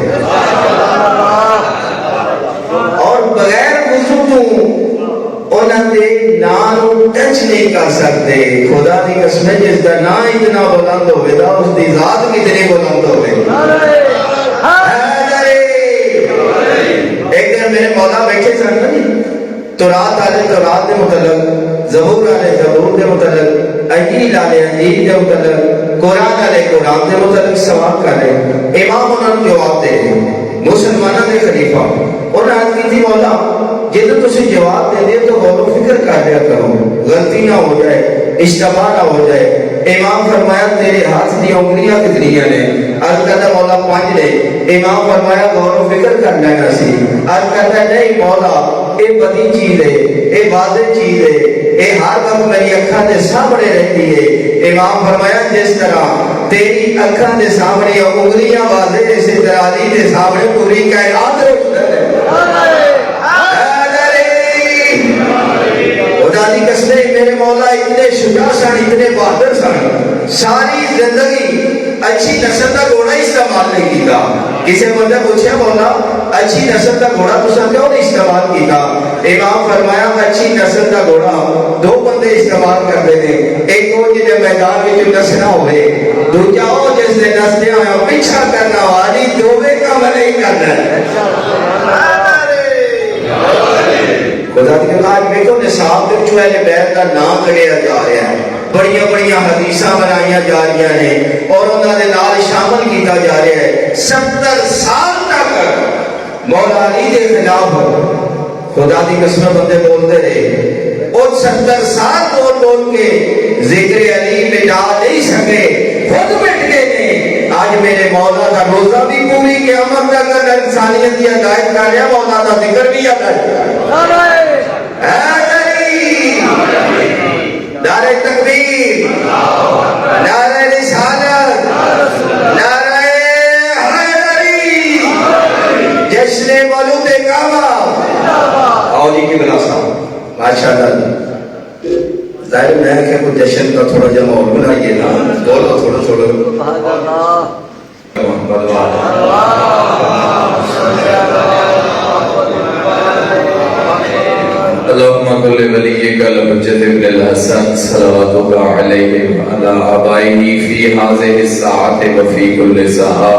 اور بغیر وضو تو انہاں دے نام ٹچ نہیں کر سکتے۔ خدا دی قسم جس دا نام اتنا بلند ہوئے دا اس دی ذات کتنی بلند ہوئے۔ ایک دن میرے مولا بیٹھے سن تورات والے تورات دے متعلق، زبور والے زبور دے متعلق، انجیل والے انجیل دے متعلق، قرآن والے قرآن دے متعلق سوال کر رہے، امام انہوں نے جواب دے رہے، مسلمانوں کے خلیفہ انہوں نے کی تھی مولا جب تسی جواب دے دے تو غور و فکر کر لیا کرو، غلطی نہ ہو جائے، اشتباہ نہ ہو جائے۔ امام فرمایا تیرے ہاتھ دی انگلیاں کتنی نے؟ عرض کرتا مولا 5 نے۔ امام فرمایا غور و فکر کر لینا سی۔ عرض کرتا نہیں مولا اے بدی چیز ہے، اے واضح چیز ہے، اے ہر وقت میری اکھاں دے سامنے رہتی ہے۔ امام فرمایا جس طرح تیری اکھاں دے سامنے انگلیاں واضح اسی طرح علی دے سامنے پوری کائنات روشن ہے۔ خدا دی قسم میرے مولا اتنے شجاع سن، اتنے بہادر سن، ساری زندگی اچھی نسل کا گھوڑا استعمال نہیں کیتا۔ کسی بندے پوچھا مولا اچھی نسل کا گھوڑا تساں کیوں نہیں استعمال کیتا؟ امام فرمایا اچھی نسل کا گھوڑا دو بندے استعمال کرتے تھے، ایک وہ جنہیں میدان میں نسنا ہوئے، دوجا وہ جس نے نسنے ہوئے پیچھا کرنا والی دووے کام نہیں کرنا۔ خدا کی آج دیکھو نصاب کے جو اہل بیت کا نام لیا جا رہا ہے، بڑیاں بڑیاں حدیثاں بنائیاں جا رہی ہیں اور انہوں نے نال شامل کیتا جا رہا ہے۔ 70 سال تک مولا علی کے خلاف خدا کی قسم بندے بولتے رہے، اور 70 سال بول بول کے ذکر علی مٹا نہیں سکے، خود مٹ گئے نے۔ آج میرے مولا کا روزہ بھی پوری قیامت تک اگر انسانیت کی ہدایت کر رہا، مولا کا ذکر بھی ادا کر نعرہ تکبیر، نعرہ رسالت، نعرہ حیدری، جشن مولود کعبہ۔ آؤ جی کی بلا صاحب ماشاءاللہ ظاہر میں ہے کہ کوئی جشن کا تھوڑا جا ماحول بنائیے نا، بولو تھوڑا تھوڑا اللهم صل وليك الحجة ابن الحسن صلواتك عليه وعلى آبائه في هذه الساعة وفي كل ساعة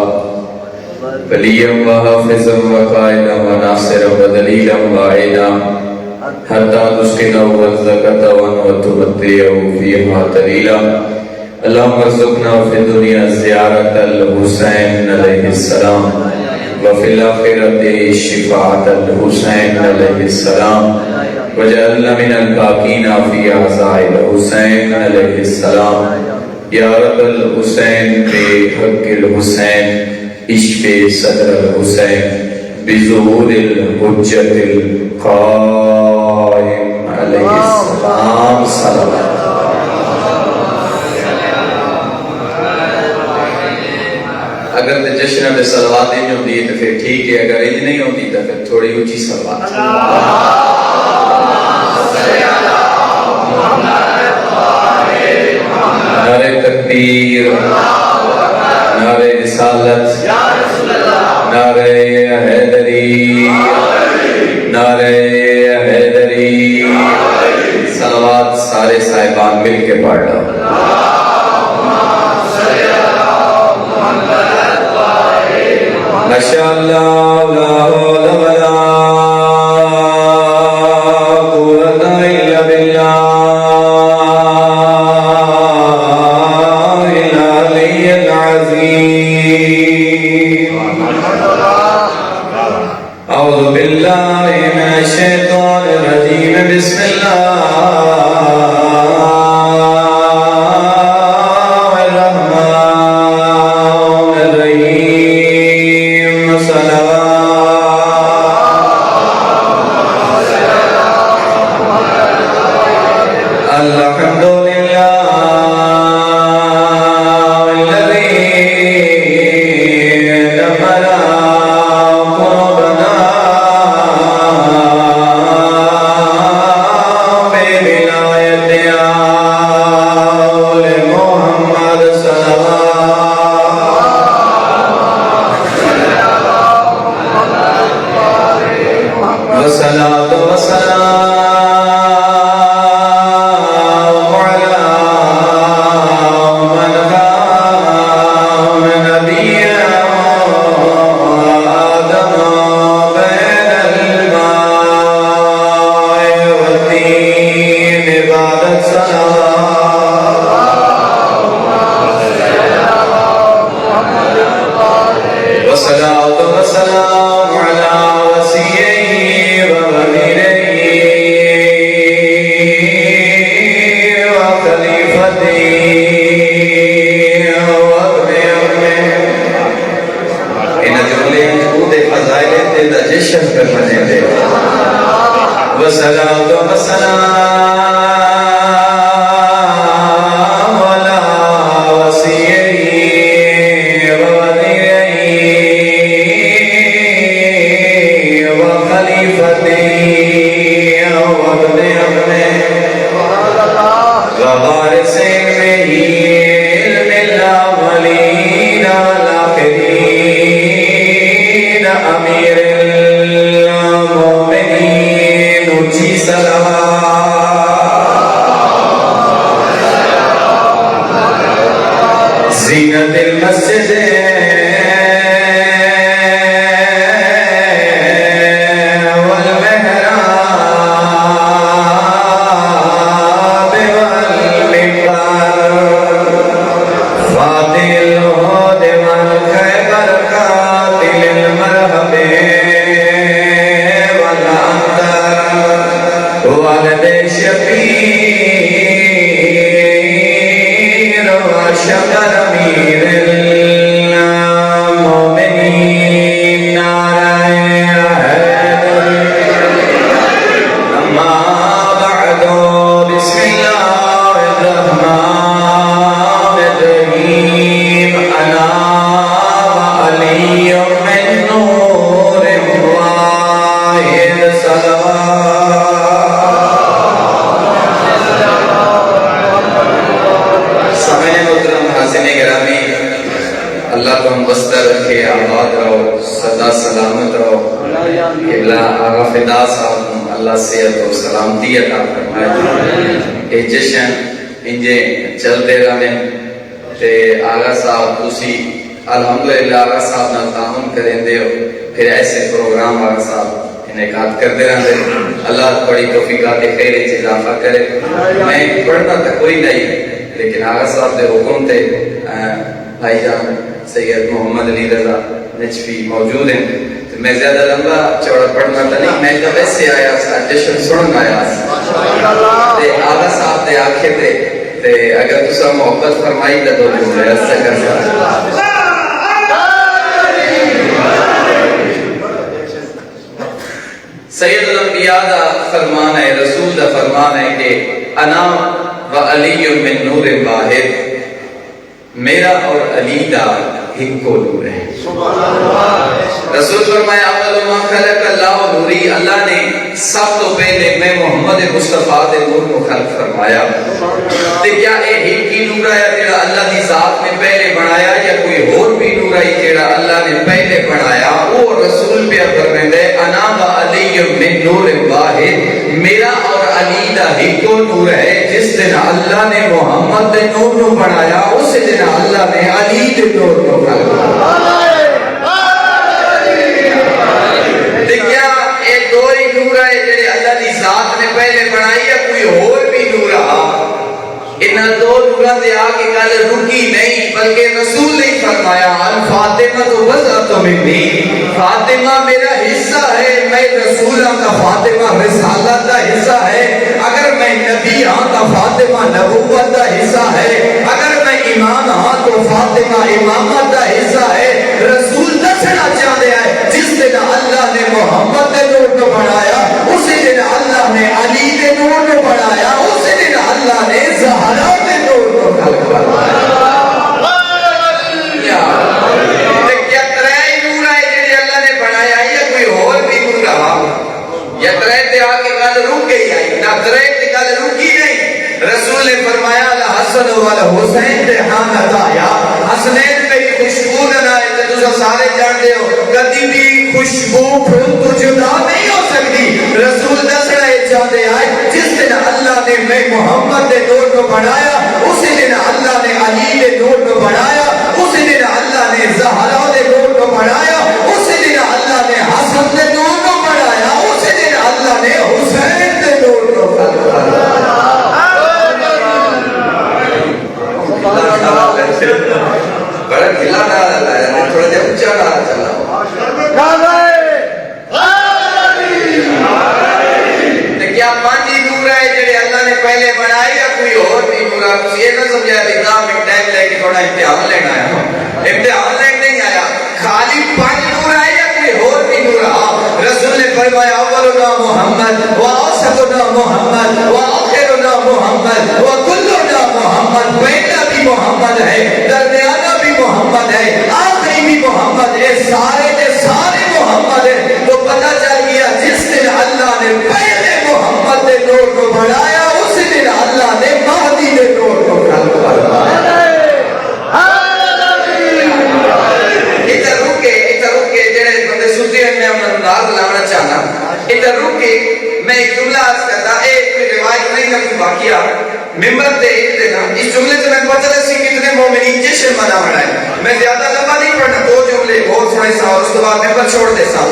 وليا وحافظا وقائدا وناصرا ودليلا وعينا حتى تسقطه الزكاة وتمتعه فيها دليلا اللهم ارزقنا في الدنيا زيارة الحسين عليه السلام وفي الآخرة شفاعة الحسين عليه السلام وجعلنا من الباقين في عزاء الحسين عليه السلام یا رب الحسین بحق الحسین اشف صدر الحسین بظہور الحجت القائم علیہ السلام صلوات۔ اگر تے جشن میں صلوات نہیں ہوتی تو پھر ٹھیک ہے، اگر یہ نہیں ہوتی تو پھر تھوڑی اونچی صلوات۔ نعرہ تکبیر، نعرہ رسالت، نعرہ حیدری، نعرہ حیدری، صلوات سارے صاحبان مل کے پڑھ لو۔ ماشاءاللہ لا حول ولا قوت الا باللہ العلی العظیم۔ اعوذ باللہ من الشیطان الرجیم، بسم اللہ زینت المسجد والمحراب والمنبر فاتح الهود والخیبر قاتل المرحب والعنتر والد شبیر وشکر امیر المؤمنین نعرہ حیدر اما بعد بسم اللہ الرحمن الرحیم انا وعلی من نور واحد سامعین محترم حاضرین گرامی، اللہ کو ہم بستر رکھے، آباد رہو، سدا سلامت رہو۔ قبلہ آغا فدا صاحب اللہ صحت و سلامتی عطا فرمائے۔ یہ جشن انجے چلتے رہے تے آغا صاحب اسی الحمدللہ آغا صاحب نہ تعاون کریں دے ہو، پھر ایسے پروگرام آغا صاحب انعقاد کرتے رہتے۔ اللہ بڑی توفیقات خیر اضافہ کرے۔ میں پڑھنا تھا کوئی نہیں، لیکن آغا صاحب دے حکم تھے بھائی جان سید محمد علی رضا نجفی موجود ہیں، تو میں زیادہ لمبا چوڑا پڑھنا تھا نہیں، میں جب ایسے آیا جشن سنن آیا تے آغا صاحب دے آنکھے تے اگر تسا محبت فرمائی تو دو جملے ایسا کر سکتے۔ سید الانبیاء دا فرمان ہے، رسول دا فرمان ہے کہ انا و علی من نور واحد، میرا اور علی دا ایک کو نور ہے۔ رسول فرمایا اول ما خلق اللہ نوری، اللہ نے سب تو پہلے میں محمد مصطفیٰ دے نور کو خلق فرمایا۔ تے کیا اے ایک ہی نور ہے جڑا اللہ دی ذات نے پہلے بنایا، یا کوئی اور بھی نور ہے جڑا اللہ نے پہلے بنایا؟ وہ رسول پہ فرماندے انا و علی من نور واحد، میرا اور علی دا ایک کو نور ہے۔ جس دن اللہ نے محمد دے نور کو بنایا، اس دن اللہ نے علی دے نور کو خلق فرمایا۔ کیا اے دو ہی نور ہے جڑے اللہ دی ذات نے پہلے بنائی، ہے کوئی اور بھی نور ہے؟ انہاں دو نوراں دے آگے گل رکی نہیں، بلکہ رسول نے فرمایا الفاطمہ تو بضعۃ منی، فاطمہ میرا حصہ ہے، میں رسول ہوں تو فاطمہ رسالت کا حصہ ہے، اگر میں نبی ہوں تو فاطمہ نبوت کا حصہ ہے، اگر میں امام ہوں تو فاطمہ امامت کا حصہ ہے۔ رسول دسنا چاہتے ہیں جس دن اللہ نے محمد دے نور کو بڑھایا، اسی دن اللہ نے علی دے نور کو بڑھایا، اسی دن اللہ نے زہرا دے نور کو خلق فرمایا۔ کیا ترے نور ہے جڑے اللہ نے بنایا، یا کوئی اور بھی نور رہا؟ یا ترے تے آ کے گل رک گئی آئی نہ ترے تے گل رکی نہیں۔ رسول نے فرمایا الحسن والحسین تے حامد آیا، حسنین پہ خوشبو نہ آئے تے تسا سارے جانتے ہو کدی بھی خوشبو پھول تو جدا نہیں ہو سکتی۔ رسول دسنا چاہتے آئے جس دن اللہ نے میں محمد دے نور کو بڑھایا، اسی دن اللہ نے علی دے نور کو بڑھایا، اسی دن اللہ نے زہرا دے نور کو بڑھایا، اسی دن اللہ نے حسن دے نور کو بڑھایا، اسی دن اللہ نے حسین دے نور کو خلق فرمایا۔ بڑا کھلا نعرہ لایا، تھوڑا جب اونچا نعرہ چلا کیا پانچ ہی نور ہے جڑے اللہ نے پہلے بنائی، یا کوئی اور بھی نور ہے؟ یہ نہ سمجھا ایگزام میں ٹائم لے کے تھوڑا امتحان لینا آیا، امتحان لینے نہیں آیا، خالی پانچ نور ہے یا کوئی اور بھی نور ہے؟ رسول نے فرمایا اولنا محمد وآخرنا محمد وآخرنا محمد وکلنا محمد، پہلا بھی محمد ہے، درمیانہ بھی محمد ہے، آخری بھی محمد ہے، سارے کے سارے محمد ہیں۔ تو پتہ چل گیا جس دن اللہ نے پہلے محمد دے نور کو بڑھایا، اسی دن اللہ نے مہدی دے نور کو خلق فرمایا۔ ادھر رک کے جڑے بندے سوتے ہیں، میں انداز لانا چاہنا، ادھر رک کے میں ایک جملہ عرض کرتا، ایک کوئی روایت نہیں نہ کوئی واقعہ، ممبر تے اس جملے سے میں پتہ سی کتنے مومنین ایک جشن منانا ہے. میں زیادہ لمبا نہیں پڑھنا, 2 جملے اور سنے سا اور اس کے بعد ممبر چھوڑ دے سا.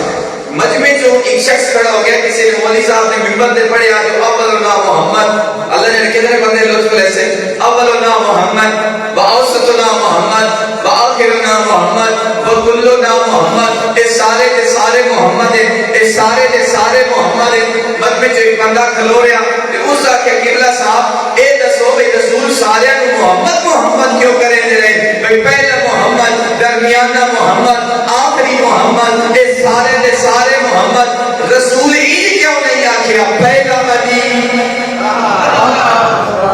مجمع جو ایک شخص کھڑا ہو گیا, کسی نے مولوی صاحب نے ممبر دے پڑھے آج اولنا محمد, اللہ نے کتنے بندے لطف لے سے, اولنا محمد واوسطنا محمد واخرنا محمد وکلنا محمد, اے سارے محمد ہیں, اے سارے محمد ہیں. مجمع جو ایک بندہ کھلو رہا تے اس آکھیا قبلہ صاحب اے دسو بھئی رسول سارے کو محمد کیوں کریں دے رہے, بھئی پہلا محمد, درمیانہ محمد, آخری محمد, اے سارے محمد, رسول ہی کیوں نہیں آکھیا پہلا علی.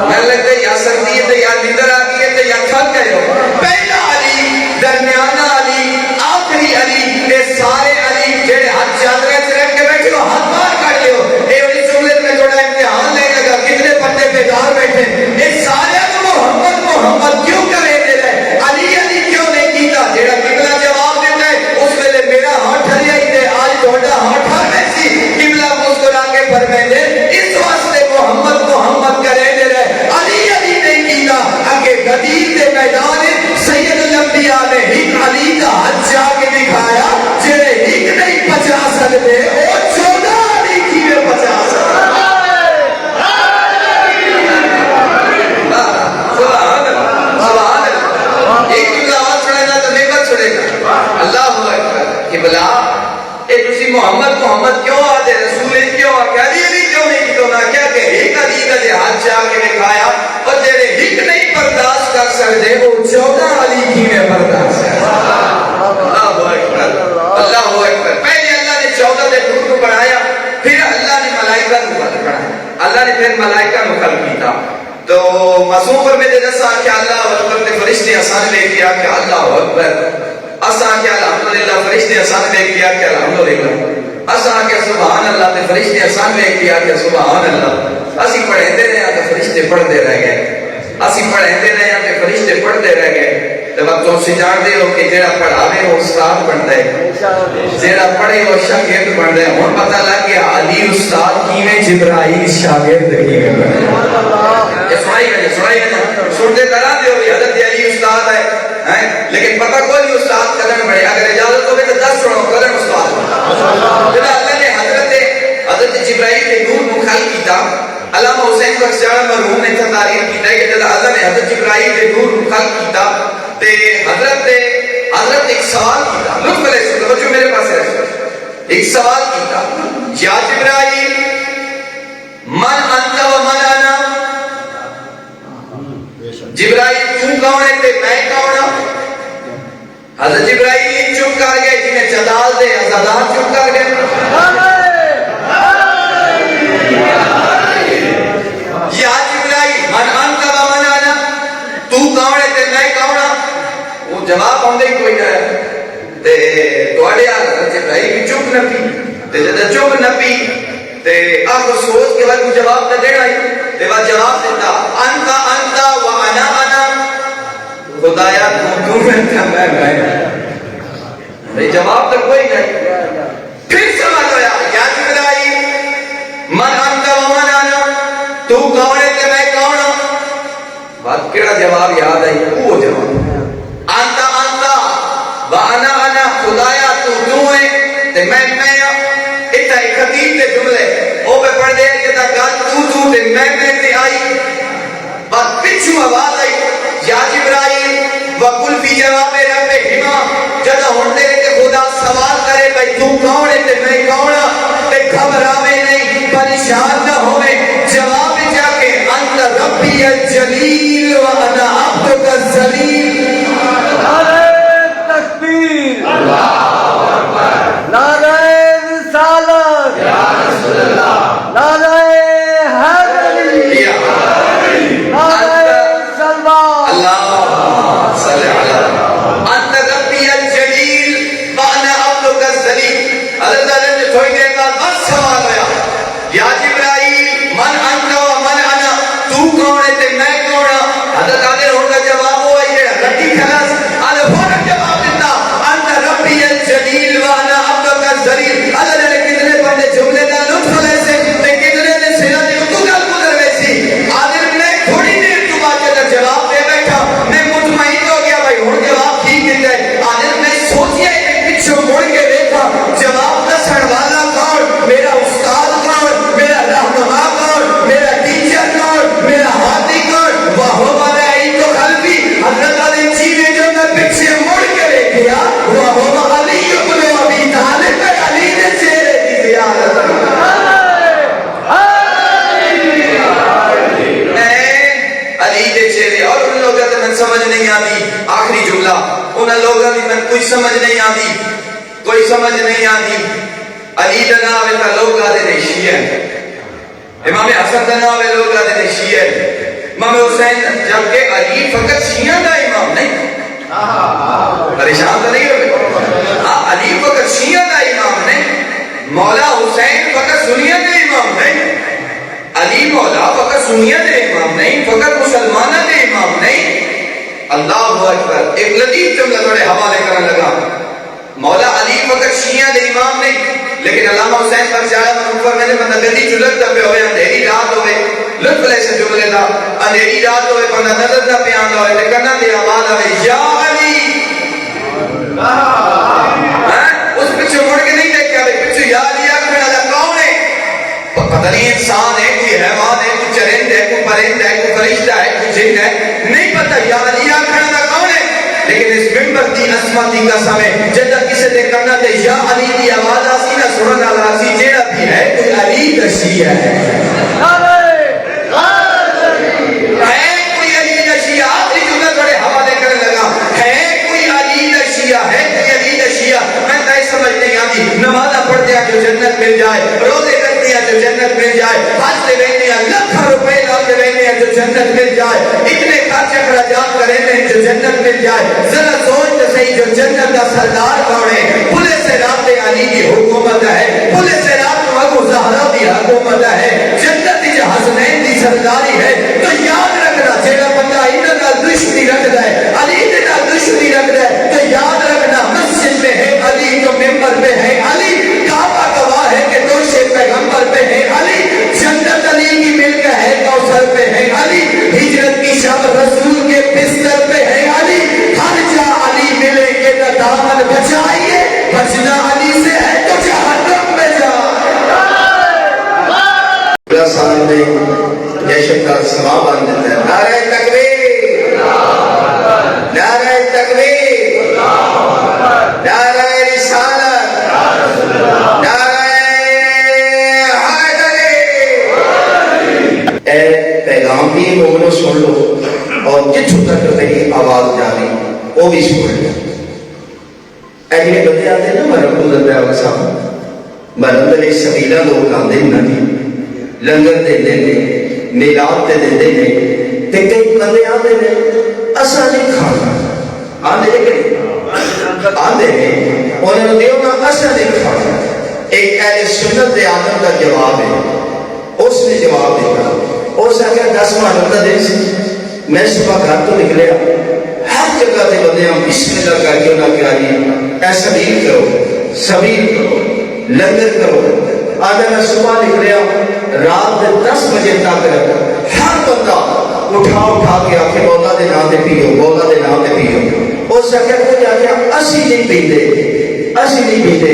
میں لگتا ہے یا سردی ہے یا نیندر آ گئی ہے یا تھک گئے ہو. پہلا علی, درمیانہ علی, آخری علی, اے سارے علی جڑے ہاتھ چادرے سے رکھ کے بیٹھے ہو ہاتھ مار کر لے ہو. اے اس جملے میں تھوڑا امتحان لے لگا کتنے بندے بیدار بیٹھے, اے سارے محمد کیوں کرے دے رہے, علی کیوں نہیں کیتا. جڑا قبلہ جواب دیتا ہے اس ویلے میرا ہاتھ ٹھریا ہی دے, آج تھوڑا ہاتھ ٹھر ویسی. قبلہ مسکرا کے فرمائے دے اس واسطے محمد کرے دے رہے, علی نہیں کیتا. اگے غدیر دے میدان سید الانبیاء نے ایک علی کا ہاتھ جا کے دکھایا, جڑے ایک نہیں بچا سکتے وہ 14 علی کی میں بچا سکتے. اللہ اکبر. کہ بلا اے تسی محمد کیوں آدھے, رسول کیوں آکے علی کیوں نہیں کی, تو نہ کیا کہ ایک علی کا جہاد جا کے دکھایا, اور جڑے ایک نہیں برداشت کر سکتے وہ 14 علی کی میں برداشت کر سکتے. اللہ اکبر. پہلے اللہ نے 14 دے نور کو بڑھایا, پھر اللہ نے ملائکہ کو بڑھایا, اللہ نے پھر ملائکہ کو خلق کیتا. تو معصوم پر میں دے دسا کہ اللہ اکبر نے فرشتے آسان لے کیا کہ اللہ اکبر, اساں کہ الحمدللہ فرشتے آسان لے کیا کہ الحمدللہ, اساں کہ سبحان اللہ تے فرشتے آسان لے کیا کہ سبحان اللہ. اسی پڑھتے رہے تے فرشتے پڑھتے رہ گئے, اسی پڑھتے رہے تے فرشتے پڑھتے رہ گئے. تے وقت تسی جان دے ہو کہ جڑا پڑھاوے وہ استاد بنتا ہے, جڑا پڑھے وہ شاگرد بنتا ہے. ہن پتہ لگ گیا علی استاد کیویں, جبرائیل شاگرد کیویں بنے. یہ سنائی ہے سنتے کرا دے ہو حضرت علی استاد ہے, لیکن پتہ کوئی نہیں استاد قدم بڑھے. اگر اجازت ہوگی تو 10 سنو قدم استاد. جب اللہ نے حضرت جبرائیل کے نور کو خلق کیتا, علامہ حسین بخشیار مرحوم نے تعریف کیتا ہے کہ جب اللہ نے حضرت جبرائیل کے نور کو خلق کیتا تے حضرت ایک سوال کیتا, لطف لے سکتے بچوں میرے پاس ہے, ایک سوال کیتا, یا جبرائیل من انت و من انا, جبرائیل تو کون ہے تے میں کون ہوں. حضرت جبرائیل چپ کر گئے, جنہیں جلال دے عزادات چپ کر گئے. یا جبرائیل من انت و من انا, تو کون ہے تے میں کون ہوں. وہ جواب آندے ہی کوئی نہ تے تواڈے حضرت جبرائیل بھی چپ نہ پی, تے جب چپ نہ پی تے آخر سوچ کے بعد جواب نہ دینا ہی, تے بعد جواب دیتا انت و انا انا, خدایا تو میں جواب تک کوئی نہیں. پھر سمجھ ہویا یا جبرائیل من انت و من انا, تو کون ہے تے میں کون ہوں. بات کیڑا جواب یاد آئی, وہ جواب انت و انا انا, خدایا تو ہے تے میں ہوں. اتنا ایک خطیب تے جملے او پہ پڑھ دے کہ تا گل تو تے میں تے آئی. بات پچھو آواز آئی یا جبرائیل وقل فی جواب ربہما, جدا ہن تیرے تے خدا سوال کرے بھئی تو کون ہے تے میں کون ہوں, تے گھبراوے نہیں, پریشان نہ ہوئے, جواب جا کے انت ربی الجلیل و انا عبدک الذلیل. نعرہ تکبیر, اللہ اکبر, نعرہ رسالت, یا رسول اللہ, نعرہ حیدری, نعرہ سلوات, اللہ صلی اللہ. انت ربی الجلیل و انا عبدک الذلیل. حضرت علیہ نے تھوڑی دیر بعد بس سوال ہویا یا جبرائیل من انت و من انا, تو کون ہے تے میں کون ہوں. حضرت علیہ ان کا جواب ہوا یہ رٹی خلاص, علیہ فوراً جواب دیتا انت ربی الجلیل و انا عبدک الذلیل. اللہ نے کتنے بڑے جملے کا لطف لے سے تے کتنے نے سیرا دی تو گل گزر ویسی. عادل نے تھوڑی دیر تو بعد جب جواب دے بیٹھا, میں مطمئن ہو سمجھ نہیں آتی. آخری جملہ انہاں لوگاں دی میں کوئی سمجھ نہیں آتی, کوئی سمجھ نہیں آتی. علی دا نام ہے تا لوگ آدھے نے شیعہ, امام حسن دا نام ہے لوگ آدھے نے شیعہ, امام حسین, جبکہ علی فقط شیعہ دا امام نہیں. پریشان تو نہیں ہوئے, ہاں علی فقط شیعہ دا امام نہیں, مولا حسین فقط سنیہ دے امام نہیں, علی مولا فقط سنیہ دے امام نہیں, فقط مسلمانہ دے امام نہیں. اللہ اکبر. ایک لطیف جملہ تھوڑے حوالے کرنے لگا, مولا علی فقط شیعہ دے امام نہیں, لیکن علامہ حسین پر زیادہ منوفر میں نے بندہ گدی چلت دا پہ ہوئے, اندھیری رات ہوئے, لطف لے سے جملے دا, اندھیری رات ہوئے, بندہ نظر دا پہ آندہ ہوئے, لیکن دے آواز ہوئے, یا علی. اس پچھے مڑ کے نہیں دیکھا, پچھے یا علی آکھنے والا کون ہے؟ پتہ نہیں انسان ہے, کوئی حیوان ہے, کوئی چرند ہے, کوئی پرند ہے, کوئی فرشتہ ہے, کوئی جن ہے, نہیں پتہ یا علی آکھنے والا کون ہے. لیکن اس ممبر دی عظمت دی قسم ہے, جدہ کسے دے کرنا تے یا علی دی آواز آسی نہ سنن والا آسی, جیڑا بھی ہے کوئی علی کا شیعہ ہے. ہے کوئی علی کا شیعہ. آخری جملہ تھوڑے حوالے کرنے لگا, ہے کوئی علی کا شیعہ, ہے کوئی علی کا شیعہ. میں تائیں سمجھ نہیں آتی, نمازہ پڑھتے ہیں جو جنت مل جائے, روزے کرتے ہیں جو جنت مل جائے, حج دے رہنے ہیں, لکھ روپے لاتے رہنے ہیں جو جنت مل جائے, اتنے خرچ اخراجات کریں ہیں جو جنت مل جائے. ذرا سوچ تو صحیح, جو جنت کا سردار کون ہے؟ پلے سے رات علی کی حکومت ہے, پلے سے رات ابو زہرا کی حکومت ہے, جنت کی حسنین کی سرداری ہے. تو یاد رکھنا, جیڑا بندہ انہاں نال دشمنی رکھدا ہے, علی دے نال دشمنی رکھدا ہے, تو یاد رکھنا مسجد میں ہے علی, تو ممبر پہ ہے علی, کعبہ گواہ ہے کہ دوشے پیغمبر پہ ہے علی, جنت علی کی ملک ہے, کوثر پہ ہے علی, ہجرت کی شب رسول کے بستر پہ ہے علی. ہر جا علی ملے گے تو دامن بچائیے, بچنا علی سے ہے تو جہنم میں جا. پورا سامنے جیشن کا سما بن دیتا ہے. نعرہ تکبیر, نعرہ تکبیر, نعرہ رسالت, نعرہ حیدری. اے پیغام بھی مومنوں سن لو, اور جتھوں تک میری آواز جانی وہ بھی سن لو. اے جی بندے آتے ہیں نا مرم گزر پہ آگا صاحب, مرم دے سبیلہ لوگ آتے ہیں نا جی, لنگر دے دے نے, میلاد دے دے نے, تے کئی بندے آتے ہیں اسا نہیں کھانا, آتے ہیں کہ آتے ہیں انہوں نے دیو نا اسا نہیں کھانا. ایک اہل سنت دے آدم کا جواب ہے, اس نے جواب دیتا, اس نے کہا 10 ماہ کا دن سی, میں صبح گھر تو نکلیا, ہر جگہ دے بندے ہم بسم اللہ کر کے انہوں نے کہا جی اے سبیل کرو, سبیل کرو, لنگر کرو. آدھا میں صبح نکلیا, رات 10 بجے تک ہر بندہ اٹھا کے آکے مولا دے نام دے پیو, مولا دے نام دے پیو. اس نے کہا کوئی آکے اسی نہیں پیندے, اسی نہیں پیندے.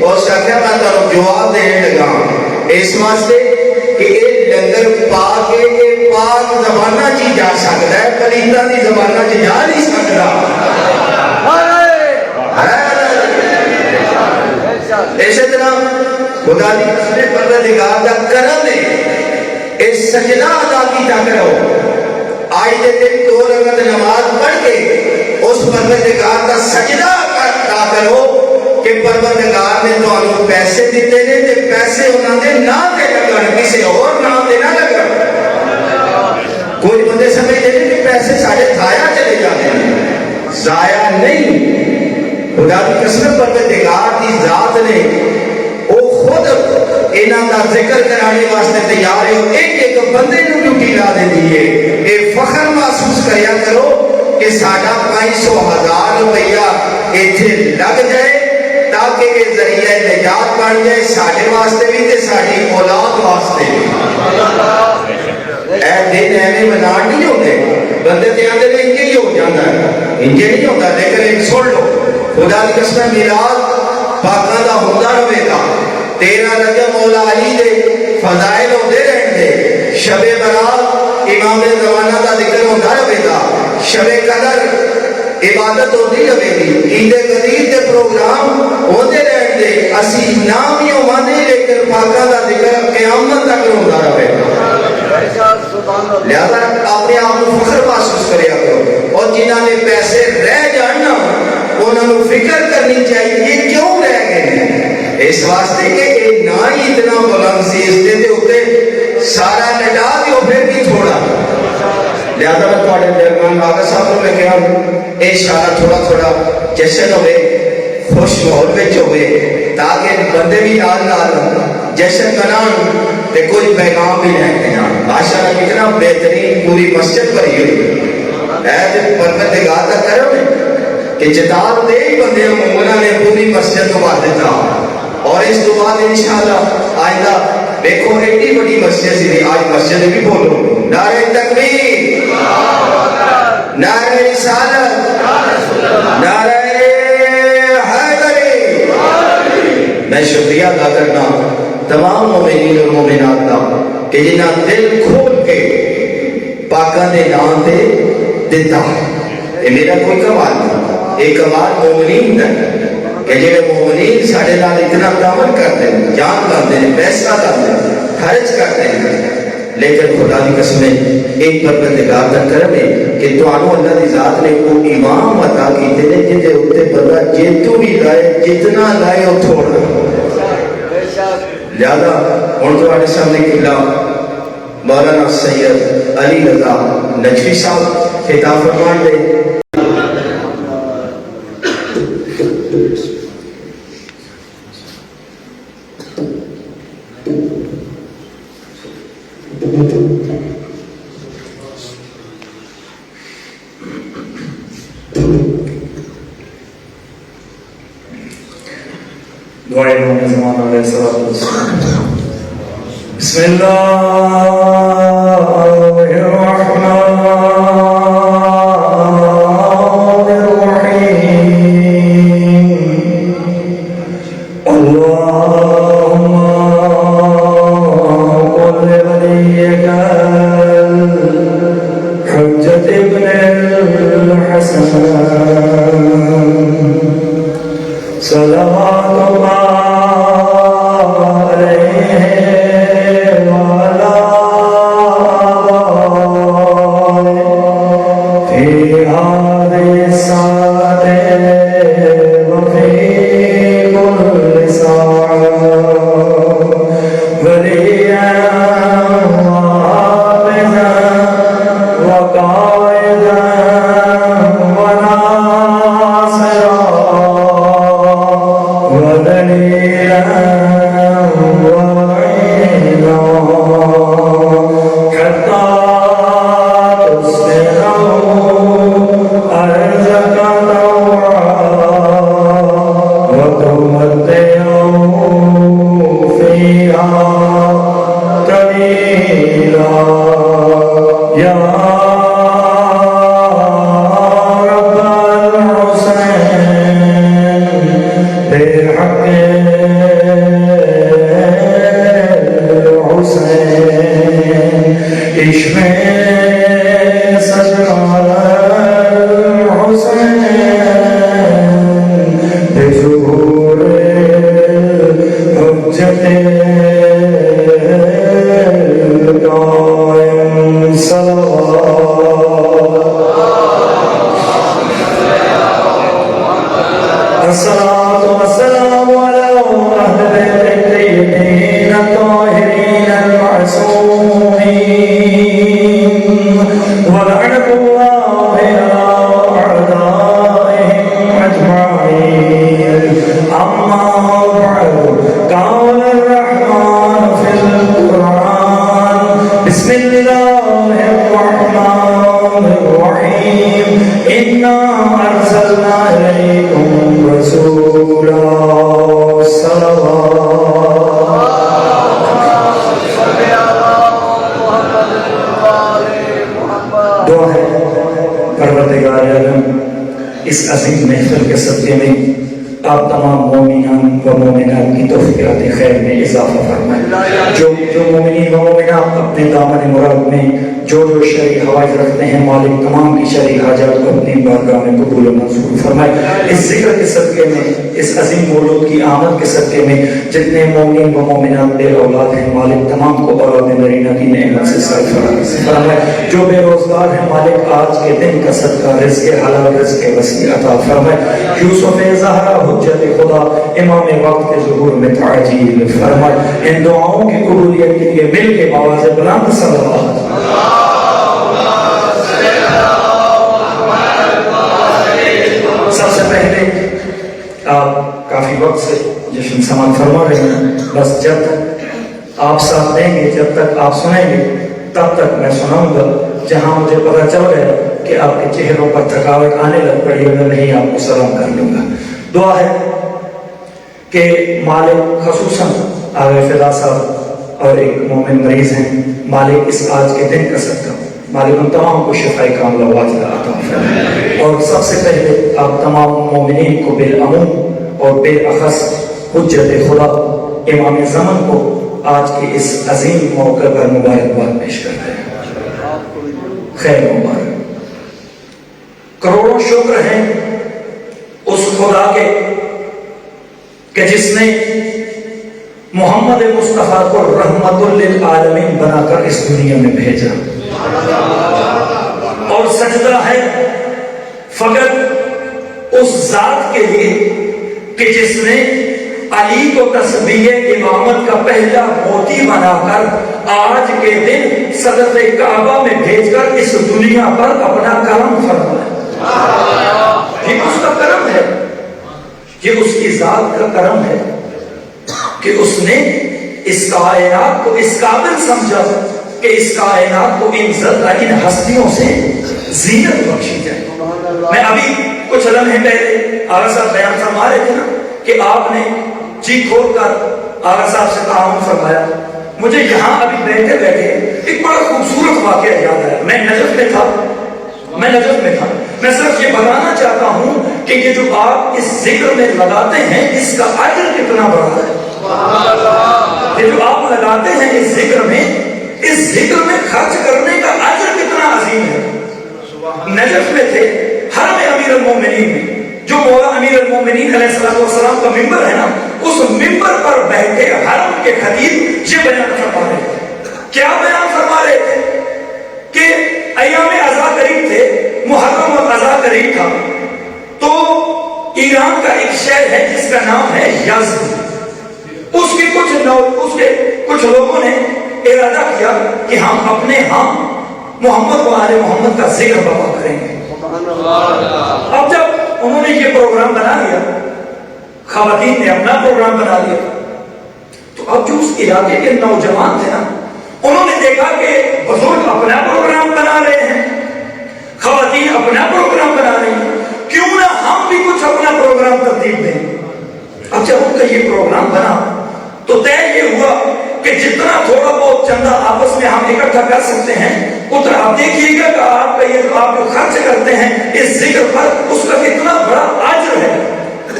اس نے کہا میں تو جواب دینے لگا اس واسطے کہ یہ لنگر پاک ہے, یہ پاک زبانہ جی جا سکتا ہے, پلیتہ دی زبانہ جی جا نہیں سکتا. اسی طرح خدا دی قسم پروردگار دا کرم ہے, اس سجدہ ادا کیتا کرو. آج دے دن 2 رکعت نماز پڑھ کے اس پروردگار دا سجدہ ادا کرو کہ پروردگار نے تو انہوں پیسے دیتے نے, تے پیسے انہوں نے نہ دے لگن, کسی اور نہ دے نہ لگن. کوئی بندے سمجھتے ہیں کہ پیسے سارے ضائع چلے جاتے ہیں, ضائع نہیں. خدا کی قسم پروردگار کی ذات نے وہ خود انہاں دا ذکر کرانے واسطے تیار ہے, ایک ایک بندے کو ڈیوٹی لا دے دیئے. اے فخر محسوس کریا کرو کہ ساڑھا 500,000 روپیہ ایتھے لگ جائے تاکہ یہ ذریعہ نجات بن جائے, ساڑھے واسطے بھی تے ساڑھی اولاد واسطے بھی. اے دن ایویں منان نہیں ہوتے, بندے تے آندے نے انجے ہی ہو جاتا ہے, انجے نہیں ہوتا. لیکن ایک سن لو, خدا کی قسم میلاد پاکاں دا ہوندا رہے گا. 13 رجب مولا علی دے فضائل ہوندے رہن دے, شب برات امام زمانہ دا ذکر ہوندا رہے گا, شب قدر عبادت ہوندی رہے گی, عید قدیر دے پروگرام ہوندے رہن دے. اسی نام ہی ہوندے لیکن پاکاں دا ذکر قیامت تک ہوندا رہے گا. لہذا اپنے آپ کو فخر محسوس کریا کرو. اور جنہاں نے پیسے رہ جانا انہوں نے فکر کرنی چاہیے کیوں رہ گئے، اس واسطے کہ یہ نہ ہی اتنا بلند سی، اس دے اوتے سارا لٹا دیو پھر بھی تھوڑا. لہذا میں تھوڑے درمیان آگا صاحب کو میں کہا یہ سارا تھوڑا تھوڑا جشن ہوئے، خوش ماحول وچ ہوئے، تاکہ بندے بھی نال نال جشن منان تے کوئی پیغام بھی لے کے جان. ماشاءاللہ کتنا بہترین پوری مسجد بھری ہوئی ہے تے پروردگار دا کرم ہے کہ جداد دے ہی بندے مومناں نے پوری مسجد کو بھر دیتا. اور اس تو بعد انشاءاللہ آئندہ دیکھو ایڈی بڑی مسجد سی، آج مسجد بھی بولو نعرہ تکبیر، نعرہ رسالت، نعرہ حیدری. میں شکریہ ادا کرنا تمام مومنین اور مومنات کا کہ جنہاں دل کھول کے پاکاں دے نام تے دیتا. یہ میرا کوئی کمال نہیں، یہ کمال مومنین دا کہ جڑے مومنین ساڈے نال اتنا تعاون کرتے ہیں، جان لاتے ہیں، پیسہ لاتے ہیں، خرچ کرتے ہیں. لیکن خدا دی قسم ایک پروردگار دا کرم ہے کہ تانوں اللہ دی ذات نے وہ امام عطا کیتے نے جن دے اوتے بندہ جتوں بھی لائے جتنا لائے وہ تھوڑا. لہذا ہن تواڈے سامنے قبلہ مولانا سید علی رضا نجفی صاحب خطاب فرمان دے. دعائے امام زمان علیہ السلام. بسم اللہ الرحمن الرحیم. اللہم قل ولیک حجت ابن الحسن صلوات اس عظیم محفل کے صدقے میں آپ تمام مومنان و مومنات کی توفیقات خیر میں اضافہ فرمائیں. جو مومنین و مومنات اپنے دامن مراد میں جو شرعی حوائج رکھتے ہیں مالک تمام کی شرعی حاجات کو اپنی بارگاہ میں قبول و منظور فرمائے۔ اس ذکر کے صدقے میں، اس عظیم مولود کی آمد کے صدقے میں جتنے مومن و مومنات بے اولاد ہیں مالک تمام کو اولاد نرینہ کی نعمت سے سرفراز فرمائے۔ جو بے روزگار ہیں مالک آج کے دن کا صدقہ رزق حلال رزق وسیع عطا فرمائے۔ یوسف زہرا حجت خدا امام وقت کے ظہور میں تعجیل فرمائے۔ ان دعاؤں کی قبولیت کے لیے مل کے آواز بلند صلوات سب سے پہلے آپ کافی وقت سے جشن سمان فرما رہے ہیں، بس جب تک آپ ساتھ دیں گے، جب تک آپ سنیں گے تب تک میں سناؤں گا۔ جہاں مجھے پتا چل گیا کہ آپ کے چہروں پر تھکاوٹ آنے لگ پڑی ہے، میں نہیں آپ کو سلام کر لوں گا۔ دعا ہے کہ مالک خصوصاً آغا فدا صاحب اور ایک مومن مریض ہیں، مالک اس آج کے دن کا صدقہ مالک ان تمام کو شفاء کاملہ واجبہ عطا فرمائے۔ اور سب سے پہلے آپ تمام مومنین کو بالعموم اور بالاخص حجت خدا امام زمن کو آج کے اس عظیم موقع پر مبارکباد پیش کرتے ہیں۔ خیر مبارک، کروڑوں شکر ہیں اس خدا کے کہ جس نے محمد مصطفیٰ کو رحمت للعالمین بنا کر اس دنیا میں بھیجا، اور سجدہ ہے فقط اس ذات کے لیے کہ جس نے علی کو تسبیح امامت کا پہلا موتی بنا کر آج کے دن صدر کعبہ میں بھیج کر اس دنیا پر اپنا کرم فرمایا۔ یہ اس کا کرم ہے، یہ اس کی ذات کا کرم ہے کہ اس نے اس کائنات کو اس قابل سمجھا کہ اس کائنات کو ان ہستیوں سے زینت بخشی جائے۔ میں ابھی کچھ لمحے پہلے آغا صاحب بیان فرما رہے تھے نا کہ آپ نے جی کھول کر آغا صاحب سے تعاون فرمایا۔ مجھے یہاں ابھی بیٹھے بیٹھے ایک بڑا خوبصورت واقعہ یاد آیا۔ میں نجف میں تھا، میں صرف یہ بتانا چاہتا ہوں کہ یہ جو آپ اس ذکر میں لگاتے ہیں اس کا اجر کتنا بڑا ہے۔ یہ جو آپ لگاتے ہیں اس ذکر میں خرچ کرنے کا اجر کتنا عظیم ہے۔ نجف میں تھے، حرم امیر المومنین میں، جو مولا امیر المومنین علیہ السلام کا ممبر ہے نا، اس ممبر پر بیٹھے حرم کے خطیب یہ بیان فرما رہے تھے۔ کیا بیان فرما رہے تھے کہ ایام عزا قریب تھے، محرم اور عزا قریب تھا، تو ایران کا ایک شہر ہے جس کا نام ہے یزد۔ اس کے کچھ لوگوں نے ارادہ کیا کہ ہم اپنے ہاں محمد و آل محمد کا ذکر بپا کریں گے۔ اب جب انہوں نے یہ پروگرام بنا لیا، خواتین نے اپنا پروگرام بنا لیا، تو اب جو اس علاقے کے نوجوان تھے نا، انہوں نے دیکھا کہ بزرگ اپنا پروگرام بنا رہے ہیں، خواتین اپنا پروگرام بنا رہی ہیں، کیوں نہ ہم بھی کچھ اپنا پروگرام ترتیب دیں۔ اب جب ان کا یہ پروگرام بنا تو طے یہ ہوا کہ جتنا تھوڑا بہت چندہ آپس میں ہم اکٹھا کر سکتے ہیں اتنا آپ دیکھیے گا کہ آپ کا یہ جو آپ جو خرچ کرتے ہیں اس ذکر پر، اس کا کتنا بڑا اجر ہے،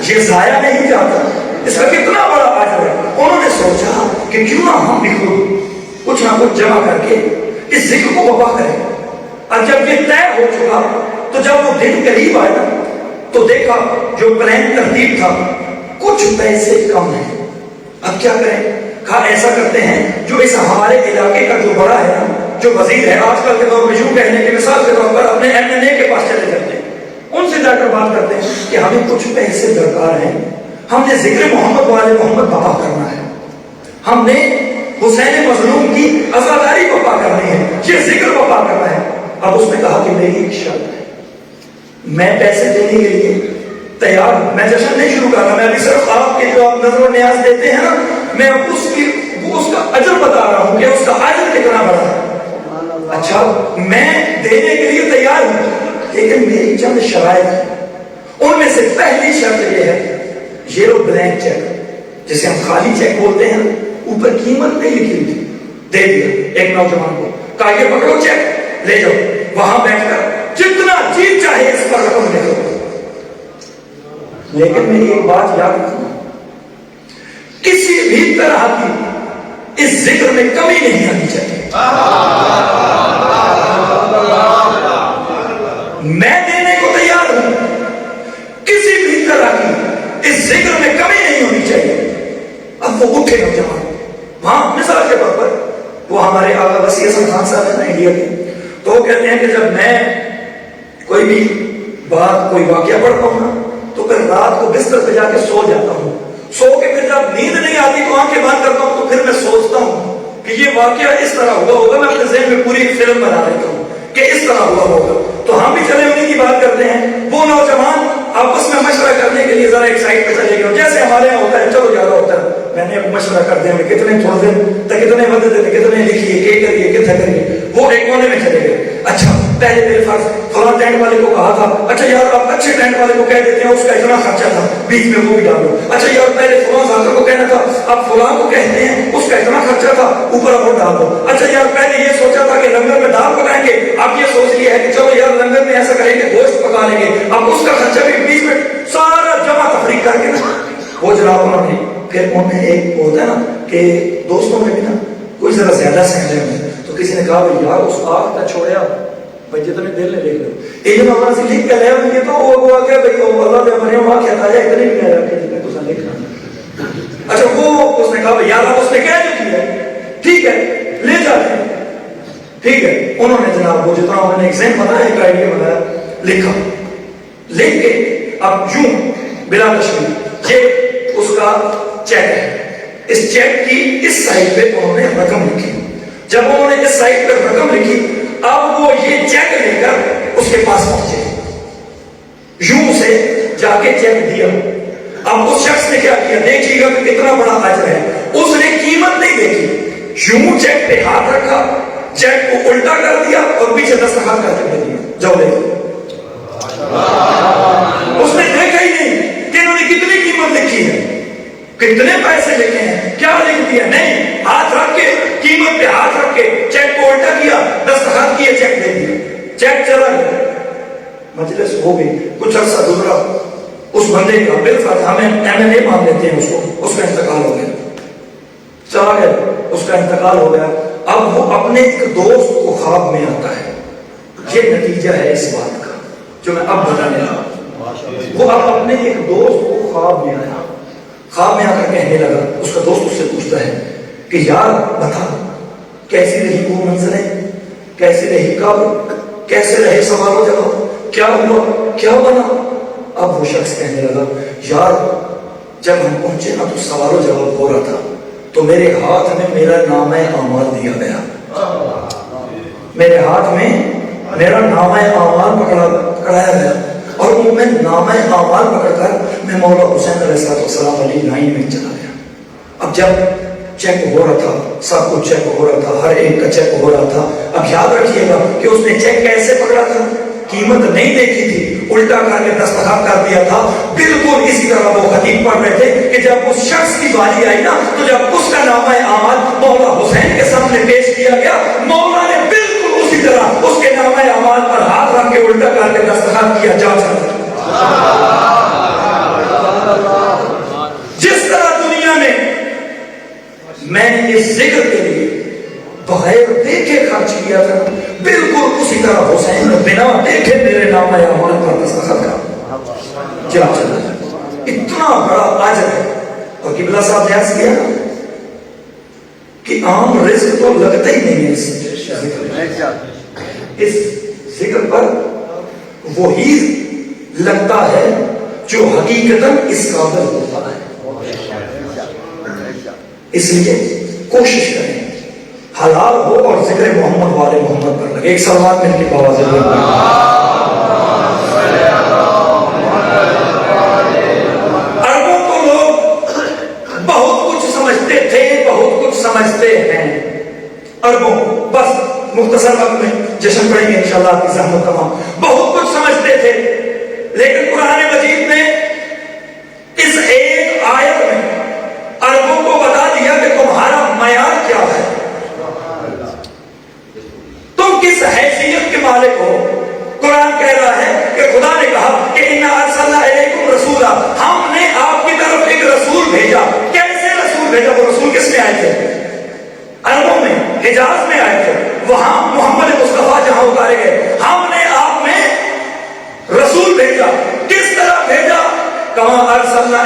یہ ضائع نہیں جاتا، اس کا کتنا بڑا اجر ہے۔ انہوں نے سوچا کہ کیوں نہ ہم بھی خود کچھ نہ کچھ جمع کر کے اس ذکر کو وفا کریں۔ اور جب یہ طے ہو چکا تو جب وہ دن قریب آیا تو دیکھا جو پلان ترتیب تھا کچھ پیسے کم ہیں، اب کیا کریں؟ کہا ایسا کرتے ہیں جو اس ہمارے علاقے کا جو بڑا ہے نا، جو وزیر ہے، آج کل کے دور میں یوں کہنے کی مثال کے طور پر اپنے MNA کے پاس چلے جاتے ہیں، ان سے جا کر بات کرتے ہیں کہ ہمیں کچھ پیسے درکار ہیں، ہم نے ذکر محمد والے محمد بپا کرنا ہے، ہم نے حسین مظلوم کی عزاداری بپا کرنی ہے، یہ ذکر بپا کرنا ہے۔ اب اس نے کہا کہ میری ایک شرط ہے، میں پیسے دینے کے لیے تیار ہوں، میں جشن نہیں شروع کر رہا، میں ابھی صرف آپ کے جو آپ نظر و نیاز دیتے ہیں نا، میں اس کا اجر بتا رہا ہوں کہ اس کا اجر کتنا بڑا ہے۔ اچھا میں دینے کے لیے تیار ہوں، لیکن میری چند شرائط ہیں، ان میں سے پہلی شرط یہ ہے، یہ لو بلینک چیک، جسے ہم خالی چیک بولتے ہیں، اوپر قیمت نہیں لکھی ہوئی تھی، دے دیا ایک نوجوان کو، کہا یہ پکڑو چیک لے جاؤ، وہاں بیٹھ کر جتنا جی چاہے اس پر رقم لے لو، لیکن میری ایک بات یاد رکھنا، کسی بھی طرح کی اس ذکر میں کمی نہیں آنی چاہیے۔ میں دینے کو تیار ہوں، کسی بھی طرح کی اس ذکر میں کمی نہیں ہونی چاہیے۔ اب وہ اٹھے نوجوان وہاں مثال کے طور پر وہ ہمارے آقا وسیع حسن خان صاحب ہیں نا انڈیا کے، تو وہ کہتے ہیں کہ جب میں کوئی بھی بات کوئی واقعہ پڑھتا ہوں نا تو پھر رات کو بستر پہ جا کے سو جاتا ہوں، سو کے پھر جب نیند نہیں آتی تو آنکھیں بند کرتا ہوں تو پھر میں سوچتا ہوں کہ یہ واقعہ اس طرح ہوا ہوگا، میں اپنے ذہن میں پوری فلم بنا لیتا ہوں کہ اس طرح ہوا ہوگا۔ تو ہم بھی چلے انہیں کی بات کرتے ہیں، وہ نوجوان آپس میں مشورہ کرنے کے لیے ذرا ایک سائٹ پہ چلے گئے، جیسے ہمارے یہاں ہوتا ہے چلو جا رہا ہوتا ہے، میں نے مشورہ کر دیا کتنے تھوڑ دن تک کتنے بندے دیتے کتنے لکھیے کہ کریے کتنا کریے، وہ ایک کونے میں چلے گئے۔ اچھا پہلے میرے پاس فلاں ٹینٹ والے کو کہا تھا، اچھا یار آپ اچھے ٹینٹ والے کو کہہ دیتے ہیں اس کا اتنا خرچہ تھا بیچ میں وہ بھی ڈالو، اچھا یار پہلے فلاں ذاکر کو کہنا تھا اب فلاں کو کہتے ہیں اس کا اتنا خرچہ تھا اوپر اب وہ ڈال دو، اچھا یار پہلے یہ سوچا تھا کہ لنگر میں دال پکائیں گے، اب یہ سوچ لیا ہے کہ چلو یار لنگر میں ایسا کریں گے گوشت پکا لیں گے، اب اس کا خرچہ بھی بیچ میں سارا جمع تفریق کر کے نا وہ جناب انہوں نے پھر انہیں ایک ہوتا ہے نا کہ دوستوں میں بھی نا کوئی ذرا زیادہ سہلے میں تو کسی نے کہا بھائی یار اس آگ کا چھوڑیا بھائی جتنے دل نے لکھ لو یہ جو اللہ سے لکھ کے لے یہ تو وہ آ گیا بھائی اللہ نے مریم آ کے آیا اتنے بھی نہیں رکھے جتنے تو لکھنا۔ اچھا وہ اس نے کہا بھائی یار اس نے کہہ جو کیا ٹھیک ہے لے جاتے ہیں، ٹھیک ہے انہوں نے جناب وہ جتنا انہوں نے ایک ذہن بنایا ایک آئیڈیا بنایا لکھا، لکھ کے اب یوں بلا تشریح یہ اس کا چیک ہے، اس چیک کی اس سائٹ پہ انہوں نے رقم لکھی، جب انہوں نے اس سائٹ پہ رقم لکھی اب وہ یہ چیک لے کر اس کے پاس پہنچے، یوں سے جا کے چیک دیا۔ اب اس شخص نے کیا کیا دیکھیے گا کہ کتنا بڑا اجر ہے، اس نے قیمت نہیں دیکھی، یوں چیک پہ ہاتھ رکھا، چیک کو الٹا کر دیا اور پیچھے دستخط کر کے دے دیا، جاؤ لے اس نے دیکھا ہی نہیں کہ انہوں نے کتنی قیمت لکھی ہے، کتنے پیسے لکھے ہیں، کیا لکھ دیا، نہیں ہاتھ رکھ کے قیمت پہ ہاتھ رکھ کے چیک کو الٹا کیا، دستخط کیے، چیک دے دیا، چیک چلا گیا۔ مجلس ہو گئی، کچھ عرصہ گزرا، اس بندے کا بالفرض ہمیں MLA مان لیتے ہیں اس کو، اس کا انتقال ہو گیا، چلا گیا، اس کا انتقال ہو گیا۔ اب وہ اپنے ایک دوست کو خواب میں آتا ہے، یہ نتیجہ ہے اس بات کا جو میں اب بتانے لگا۔ وہ اب اپنے ایک دوست کو خواب میں آیا، خواب میں آ کر کہنے لگا، اس کا دوست اس سے پوچھتا ہے کہ یار بتا کیسی رہی وہ منزلیں، کیسی رہی قبر، کیسے رہے سوال و جواب، کیا ہوا کیا بنا؟ اب وہ شخص کہنے لگا یار جب ہم پہنچے نا تو سوال و جواب ہو رہا تھا تو میرے ہاتھ میں میرا نامہ اعمال دیا گیا، میرے ہاتھ میں میرا نامہ اعمال پکڑایا گیا اور وہ میں نامہ اعمال پکڑ کر میں مولا حسین علیہ السلام علیہ لائن میں چلا گیا۔ اب جب چیک ہو رہا تھا، سب کچھ چیک ہو رہا تھا، ہر ایک کا چیک ہو رہا تھا، اب یاد رکھیے گا کہ اس نے چیک کیسے پکڑا تھا، قیمت نہیں دیکھی تھی، الٹا کر کے دستخط کر دیا تھا۔ بالکل اسی طرح وہ خطیب پڑھ رہے تھے کہ جب اس شخص کی باری آئی نا تو جب اس کا نامہ اعمال مولا حسین کے سامنے پیش کیا گیا، مولا نے بالکل اسی طرح اس کے نامہ اعمال پر ہاتھ رکھ کے الٹا کر کے دستخط کیا، جا چلا۔ جس طرح دنیا میں نے اس ذکر کے لیے بغیر دیکھے خرچ کیا تھا، بالکل اسی طرح حسین نے بنا دیکھے میرے نامہ اعمال پر دستخط کر جا چلا۔ اتنا بڑا اجر ہے۔ اور قبلہ صاحب نے عرض کیا کہ عام رزق تو لگتا ہی نہیں ہے اس ذکر پر، وہی لگتا ہے جو حقیقتاً اس قابل ہوتا ہے۔ اس لیے کوشش کریں حلال ہو اور ذکر محمد والے محمد پر لگے۔ ایک سلوات مل کے آواز اربوں کو لوگ بہت کچھ سمجھتے تھے، بہت کچھ سمجھتے ہیں، اربوں بس مختصر وقت میں جشن پڑھیں گے انشاءاللہ آپ کی زحمت تمام، بہت کچھ سمجھتے تھے، لیکن قرآن مجید نے اس ایک آیت میں اربوں کو بتا دیا کہ تمہارا معیار کیا ہے، تم کس حیثیت کے مالک ہو۔ قرآن کہہ رہا ہے کہ خدا نے کہا کہ اِنَّا أَرْسَلْنَا إِلَيْكُمْ رَسُولًا، ہم نے آپ کی طرف ایک رسول بھیجا۔ کیسے رسول بھیجا؟ وہ رسول کس میں آئے تھے؟ عربوں میں، حجاز میں آئے تھے، وہاں محمد مصطفیٰ جہاں اتارے گئے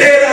13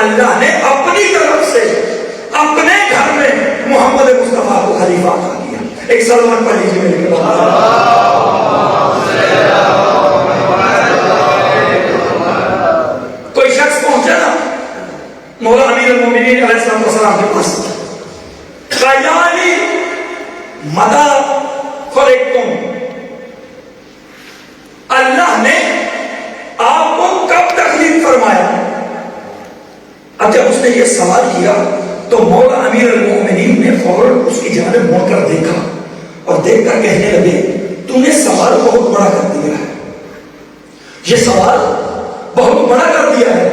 اللہ نے اپنی طرف سے اپنے گھر میں محمد مصطفیٰ کو خلیفہ عطا کیا. ایک سلمان پڑھ لیجیے میرے کے بعد. کوئی شخص پہنچا نا مولا امیر المومنین علیہ السلام کے پاس, کہا یا علی مدہ فریقتم, اللہ نے آپ کو کب تخلیق فرمایا؟ اب جب اس نے یہ سوال کیا تو مولا امیر المومنین نے فوراً اس کی جانب مڑ کر دیکھا اور دیکھ کر کہنے لگے تم نے سوال بہت بڑا کر دیا ہے, یہ سوال بہت بڑا کر دیا ہے,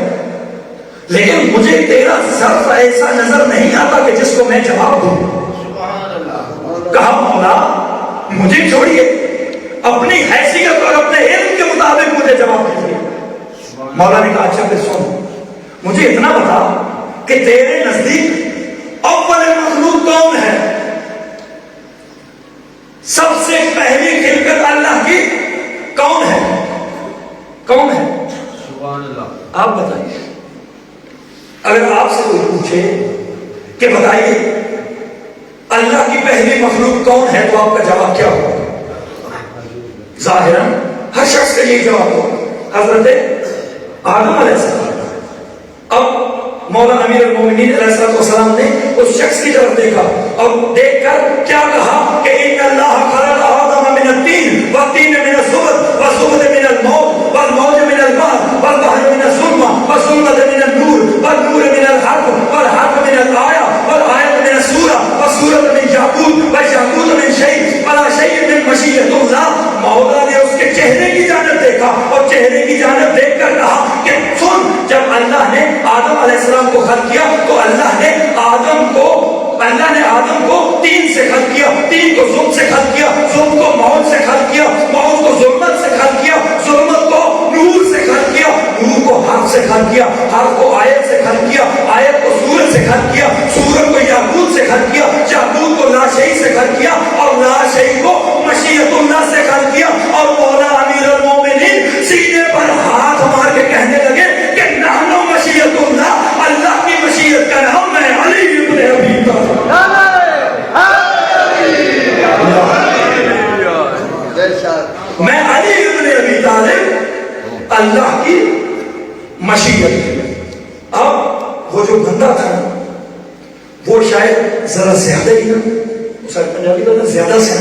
لیکن مجھے تیرا ظرف ایسا نظر نہیں آتا کہ جس کو میں جواب دوں. کہا مولا مجھے چھوڑیے, اپنی حیثیت اور اپنے علم کے مطابق مجھے جواب دیجیے. مولا نے کہا اچھا پھر سن, مجھے اتنا بتا کہ تیرے نزدیک اول مخلوق کون ہے؟ سب سے پہلی خلقت اللہ کی کون ہے؟ کون ہے؟ آپ بتائیے. اگر آپ سے کوئی پوچھے کہ بتائیے اللہ کی پہلی مخلوق کون ہے تو آپ کا جواب کیا ہوگا؟ ظاہراً ہر شخص کا یہی جواب ہوگا حضرت آدم علیہ السلام. اب مولا امیر المومنین علیہ السلام نے اس شخص کی طرف دیکھا اور دیکھ کر کیا کہا کہ ان اللہ خلق آدم من الطین والطین من الزبد والزبد من الموج والموج من الماء والبحر من الظلمة والظلمة من النور والنور من الحق والحق من الآية والآية من السورة والسورة من يعقوت والياقوت من شيء ولا شيء من مشیۃ اللہ. مولا نے اس کے چہرے کی جانب دیکھا اور چہرے کی جانب دیکھ کر کہا کہ سن, جب اللہ نے آدم علیہ السلام کو خلق کیا تو اللہ نے آدم کو تین سے خلق کیا, تین کو ظلم سے خلق کیا, ظلم کو موت سے خلق کیا, موت کو ظلمت سے خلق کیا, ظلمت کو نور سے خلق کیا, نور کو حرف سے خلق کیا, حرف کو آیت سے خلق کیا, آیت کو سورت سے خلق کیا, سورت کو یاقوت سے خلق کیا, یاقوت کو لاشعی سے خلق کیا اور لاشعی کو مشیت اللہ سے خلق کیا. اور مولا امیر المومنین سینے پر ہاتھ مار کے کہنے لگے کہ نحنو مشیت اللہ, اللہ کی مشیت کا نام ہے علی ابن ابی طالب. میں علی ابن ابی طالب اللہ کی مشیت. اب وہ جو بندہ تھا وہ شاید ذرا زیادہ ہی نا, شاید پنجابی کا زیادہ سے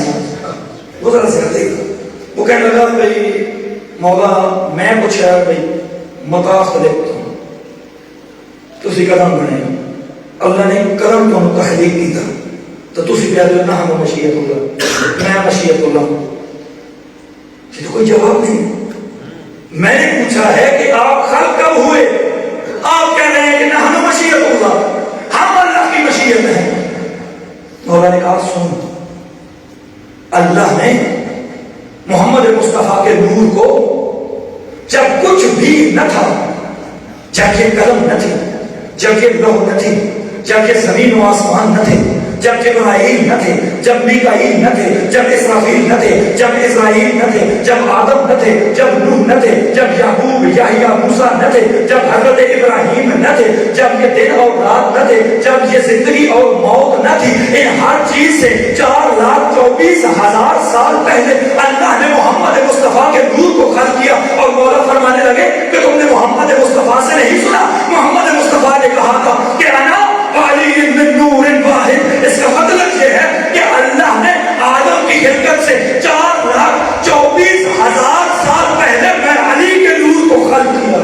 وہ ذرا زیادہ ہی تھا. وہ کہنے لگا بھائی مولا میں کچھ ہے بھائی مطاف دیکھتا ہوں تو اسی قدم بنے, اللہ نے قدم کو تحلیق کی تھا تو تسی کہہ دو نہ ہم مشیت اللہ, میں مشیت اللہ. یہ تو کوئی جواب نہیں. میں نے پوچھا ہے کہ آپ خلق کب ہوئے, آپ کہہ رہے ہیں کہ نہ ہم مشیت اللہ, ہم اللہ کی مشیت ہیں. مولا نے کہا سن, اللہ نے محمد مصطفیٰ کے نور کو جب کچھ بھی نہ تھا, جب یہ قلم نہ تھی, جب یہ لوح نہ تھی, جب یہ زمین و آسمان نہ تھے, جب جبرائیل نہ تھے, جب میکائیل نہ تھے, جب اسرافیل نہ تھے, جب اسرائیل نہ تھے, جب آدم نہ تھے, جب نوح نہ تھے, جب یعقوب یحییٰ موسیٰ نہ تھے, جب حضرت ابراہیم نہ تھے, جب یہ دن اور رات نہ تھے, جب یہ زندگی اور موت نہ تھی, ان ہر چیز سے 4,24,000 سال پہلے اللہ نے محمد مصطفیٰ کے نور کو خلق کیا. اور مولا فرمانے لگے کہ تم نے محمد مصطفیٰ سے نہیں سنا, محمد مصطفیٰ نے کہا تھا کہ انا علی من نور واحد. اس کا مطلب یہ ہے کہ اللہ نے آدم کی خلقت سے 4,24,000 سال پہلے میں علی کے نور کو خلق کیا.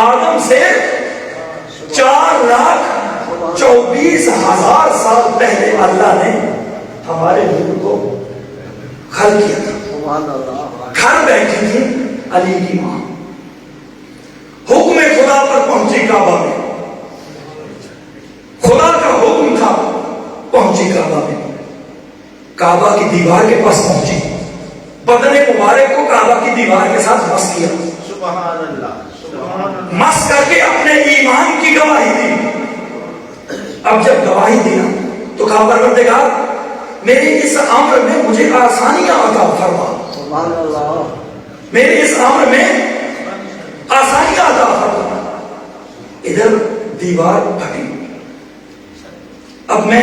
آدم سے 4,24,000 سال پہلے اللہ نے ہمارے نور کو خلق کیا تھا. گھر بیٹھی تھی علی کی ماں, حکم خدا پر پہنچی کعبہ میں, خدا کا حکم تھا, پہنچی کعبہ میں, کعبہ کی دیوار کے پاس پہنچی, بدن مبارک کو کعبہ کی دیوار کے ساتھ مس کیا, سبحان اللہ, مس کر کے اپنے ایمان کی گواہی دی. اب جب گواہی دی تو کہا پروردگار میرے اس امر میں مجھے آسانیاں عطا فرما. میرے اس امر میں آسانی عطا فرما. ادھر دیوار پھٹی. اب میں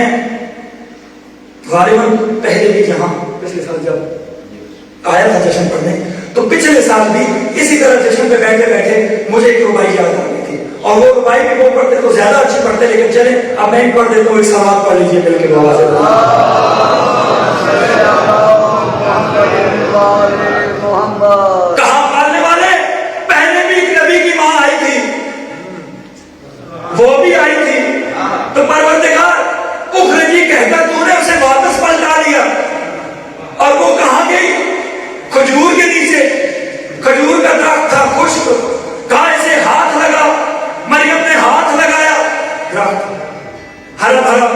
غالباً پہلے بھی یہاں پچھلے سال جب آیا تھا جشن پڑھنے تو پچھلے سال بھی اسی طرح جشن پہ بیٹھے بیٹھے مجھے ایک ربائی یاد آ گئی تھی, اور وہ ربائی بھی وہ پڑھتے تو زیادہ اچھی پڑھتے, لیکن چلیں اب میں پڑھ دیتا ہوں, ایک سوال پڑھ لیجیے مل کے بابا سے. کہاں پالنے والے پہلے بھی ایک نبی کی ماں آئی تھی, وہ بھی آئی تھی, تو پروردگار اخرجی کہہ کر تو نے اسے واپس پلٹا دیا, اور وہ کہاں گئی؟ کھجور کے نیچے. کھجور کا درخت تھا خشک, کہاں اسے ہاتھ لگا, مریم نے ہاتھ لگایا, درخت ہرا بھرا.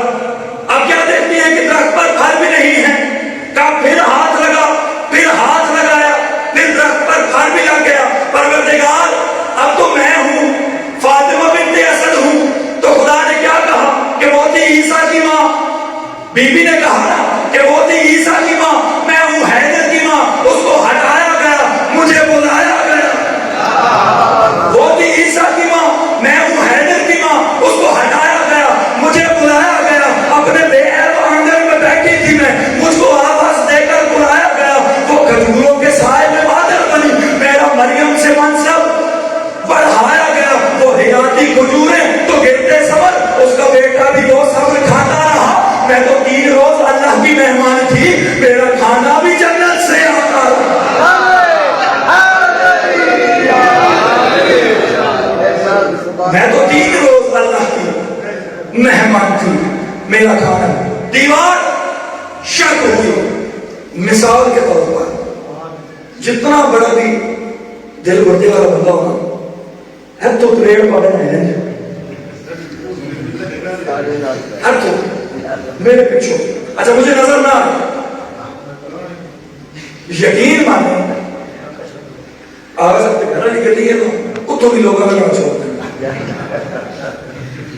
اب کیا دیکھتی ہیں کہ درخت پر پھل بھی نہیں ہے, کہا پھر ہاتھ لگا, پھر ہاتھ لگایا, پھر درخت پر پھل بھی لگ گیا. پروردگار اب تو میں ہوں, فاطمہ بنت اسد ہوں. تو خدا نے کیا کہا کہ وہ تھی عیسیٰ کی ماں. بی بی نے کہا نا کہ وہ تھی عیسیٰ کی ماں, میں ہوں حیدر کی ماں. اس کو ہٹایا گیا, مجھے بلایا گیا. وہ تھی عیسیٰ کی ماں, میں ہوں حیدر کی ماں. اس کو ہٹایا گیا, مجھے بلایا گیا. اپنے بے عیب آنگن میں بیٹھی تھی میں, مجھ کو آواز دے کر بلایا گیا. وہ کھجوروں کے سائے میں بادل بنی, میرا مریم سے منصب بڑھایا گیا. وہ حیاتی کھجوریں تو گرتے صبر, اس کا بیٹا بھی وہ صبر کھاتا رہا. میں تو 3 روز اللہ کی مہمان تھی, میرا کھانا بھی جنت سے آتا رہا. میں تو 3 روز اللہ کی مہمان تھی, میرا کھانا. دیوار شک ہوئی. مثال کے طور پر جتنا بڑا بھی دل بردے والا بندہ ہونا ہے تو پیڑ پودے نہیں ہیں, ہر تو میرے پیچھو. اچھا مجھے نظر نہ آئے, یقین مانے آگے سب گھر والی گلی ہے تو اتوں بھی لوگ اگر چھوڑتے ہیں.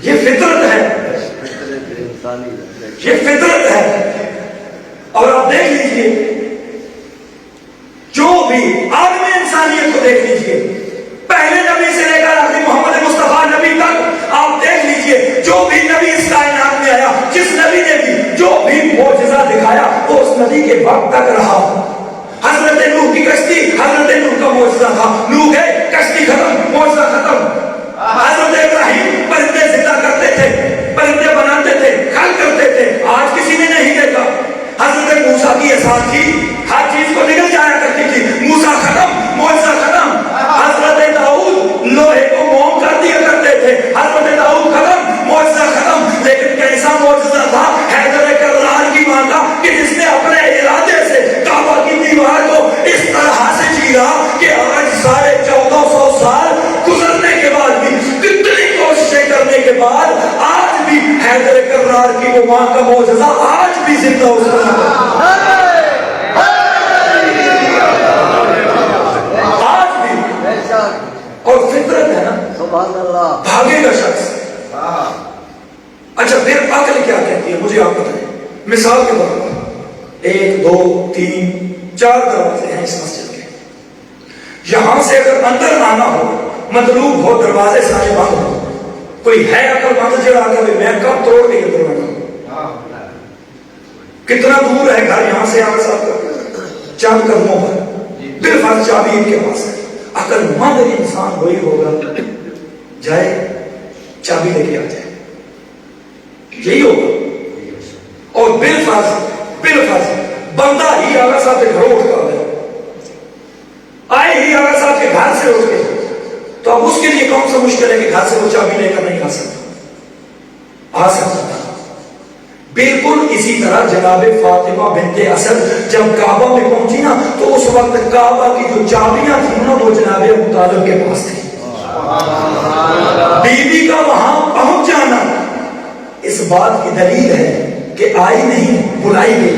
یہ فطرت ہے, یہ فطرت ہے. اور آپ دیکھ لیجئے جو بھی عالم انسانیت کو دیکھ لیجئے, پہلے نبی سے لے کر آخری محمد مصطفیٰ نبی تک آپ دیکھ لیجئے, جو بھی نبی اس کائنات میں آیا, جس نبی نے بھی جو بھی معجزہ دکھایا وہ اس نبی کے وقت تک رہا. حضرت نوح کی کشتی, حضرت نوح کا معجزہ تھا, نوح گئے کشتی ختم, معجزہ ختم. حضرت ابراہیم پرندے زندہ کرتے تھے, پرندے بناتے تھے, کھل کرتے تھے, آج کسی نے نہیں دیکھا. حضرت موسیٰ کی احسان تھی, ہر چیز کو نگل جایا کرتی تھی, موسیٰ ختم, معجزہ ختم. حضرت داؤد لوہے کو موم کر دیا کرتے تھے, حضرت داؤد ختم, معجزہ ختم. لیکن کیسا معجزہ تھا حیدر کرار کی ماں کا کہ جس نے اپنے ارادے سے کعبہ کی دیوار کو اس طرح سے چیرا کہ آج 1450 سال گزرنے کے بعد بھی, کتنی کوششیں کرنے کے بعد آج بھی حیدر کرار کی وہ ماں کا معجزہ آج بھی زندہ ہو سکتا ہے. آج بھی. اور فطرت ہے نا, سبحان اللہ, بھاگے گا شخص. اچھا پھر عقل کیا کہتی ہے مجھے آپ بتائیں. مثال کے طور پر 1 2 3 4 دروازے ہیں اس مسجد کے. یہاں سے اگر اندر آنا ہو, مطلوب ہو, دروازے سارے بند ہو, کوئی ہے عقل مند جڑا کہ میں کب توڑ کے اندر بیٹھا. کتنا دور ہے گھر یہاں سے آگے صاحب, چند قدموں پر, بالفرض چابی ان کے پاس ہے. عقل مند انسان وہی ہوگا جائے چابی لے کے آ جائے, یہی ہوگا. اور بالفرض بندہ ہی آگا صاحب کے گھروں اٹھ کر آئے ہی آگا صاحب کے گھر سے اٹھ کے, تو اب اس کے لیے کون سا مشکل ہے کہ گھر سے وہ چابی لے کر نہیں آ سکتا؟ آ سکتا. بالکل اسی طرح جناب فاطمہ بنت اسد جب کعبہ میں پہنچی نا تو اس وقت کعبہ کی جو چابیاں تھیں نا وہ جناب ابو طالب کے پاس تھی. بی بی کا وہاں پہنچ جانا اس بات کی دلیل ہے کہ آئی نہیں, بلائی گئی.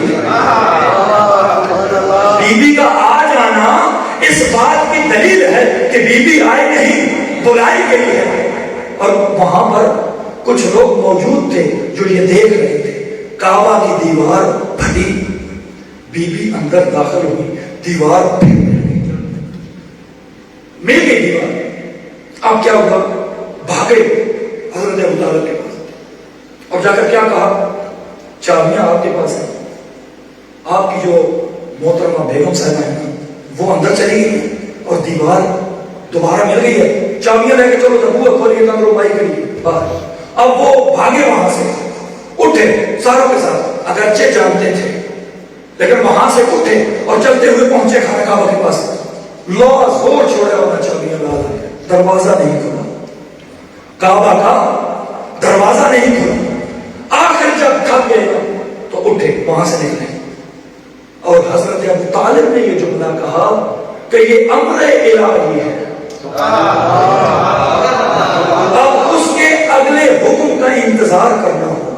بی بی کا آ جانا اس بات کی دلیل ہے کہ بی بی آئی نہیں, بلائی گئی ہے. اور وہاں پر کچھ لوگ موجود تھے جو یہ دیکھ رہے تھے. کعبہ کی دیوار پھٹی, بی بی اندر داخل ہوئی, دیوار پھر اب کیا ہوا؟ بھاگے حضرت ابو طالب کے پاس اور جا کر کیا کہا؟ چابیاں آپ کے پاس ہیں، آپ کی جو محترمہ بیگم صاحبہ ہیں وہ اندر چلی گئی اور دیوار دوبارہ مل گئی ہے، چابیاں لے کے چلو تبوہ کھولیے کمروں بائی کریے باہر۔ اب وہ بھاگے وہاں سے، اٹھے ساروں کے ساتھ، اگرچہ جانتے تھے لیکن وہاں سے اٹھے اور چلتے ہوئے پہنچے خانہ کعبہ کے پاس، اللہ زور چھوڑے اور چابیاں لا لائے، دروازہ نہیں کھلا، کعبہ کا دروازہ نہیں کھلا۔ آخر جب تھک گئے تو اٹھے وہاں سے نکلے اور حضرت ابو طالب نے یہ جملہ کہا کہ یہ امر الہی ہے، اب اس کے اگلے حکم کا انتظار کرنا ہوگا۔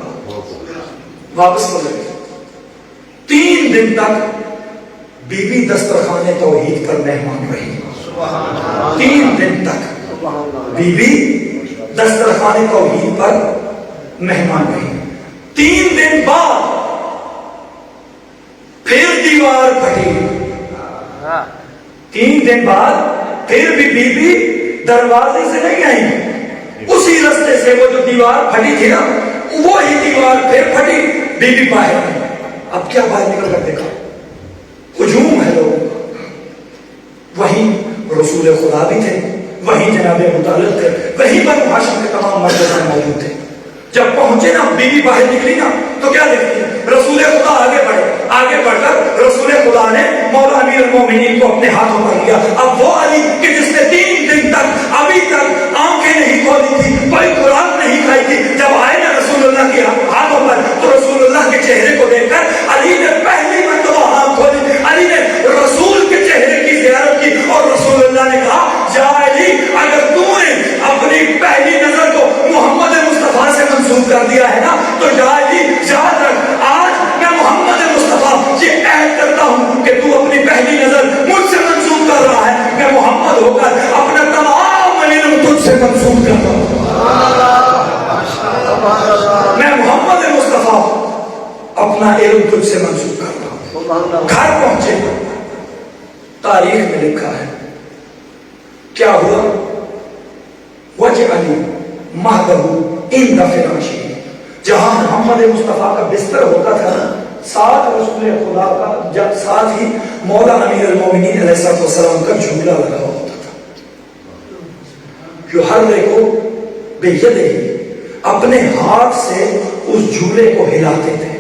واپس ہو گئے، 3 دن تک بی بی دسترخوان توحید پر مہمان رہی، 3 دن تک بی بی دسترخوان توحید پر مہمان رہی۔ 3 دن بعد پھر دیوار پھٹی، 3 دن بعد پھر بھی بی بی دروازے سے نہیں آئی، اسی رستے سے وہ جو دیوار پھٹی تھی نا وہی دیوار پھر پھٹی، بی بی باہر آئی۔ اب کیا باہر نکل کر دیکھا؟ ہجوم ہے لوگوں کا، وہیں رسول خدا بھی تھے، وہیں جناب ابو طالب تھے، وہیں بنو ہاشم کے تمام مرد موجود تھے۔ جب پہنچے نا بی بی باہر نکلی نا تو کیا دیکھتی ہے؟ رسول خدا آگے بڑھے، آگے بڑھ کر رسول خدا نے مولا امیر المومنین کو اپنے ہاتھوں پر لیا۔ اب وہ علی کہ جس نے 3 دن تک ابھی تک آنکھیں نہیں کھولی تھی، کوئی خوراک نہیں کھائی تھی، جب آئے نا رسول اللہ کے ہاتھوں پر تو رسول اللہ کے چہرے کو دیکھ کر علی نے پہلی مرتبہ آنکھ کھولی، علی نے رسول کے چہرے کی زیارت کی اور رسول اللہ نے کہا جا علی، اگر تو نے اپنی پہلی نظر کو محمد مصطفیٰ سے منسوخ کر دیا ہے نا تو جا علی یاد رکھ، آج میں محمد مصطفیٰ یہ عہد کرتا ہوں کہ تو اپنی پہلی نظر مجھ سے منسوخ کر رہا ہے، میں محمد ہو کر اپنا تمام علم تجھ سے منسوخ کرتا ہوں، میں محمد مصطفیٰ اپنا علم تجھ سے منسوخ کرتا ہوں۔ گھر پہنچے، تاریخ میں لکھا ہے کیا ہوا؟ وجعلی مہدہ عند فراشی، جہاں محمد مصطفیٰ کا بستر ہوتا تھا ساتھ رسول خدا کا، جب ساتھ ہی مولا امیر المومنین علیہ السلام کا جھولا لگا ہوتا تھا۔ یحرک بیدہ، اپنے ہاتھ سے اس جھولے کو ہلاتے تھے،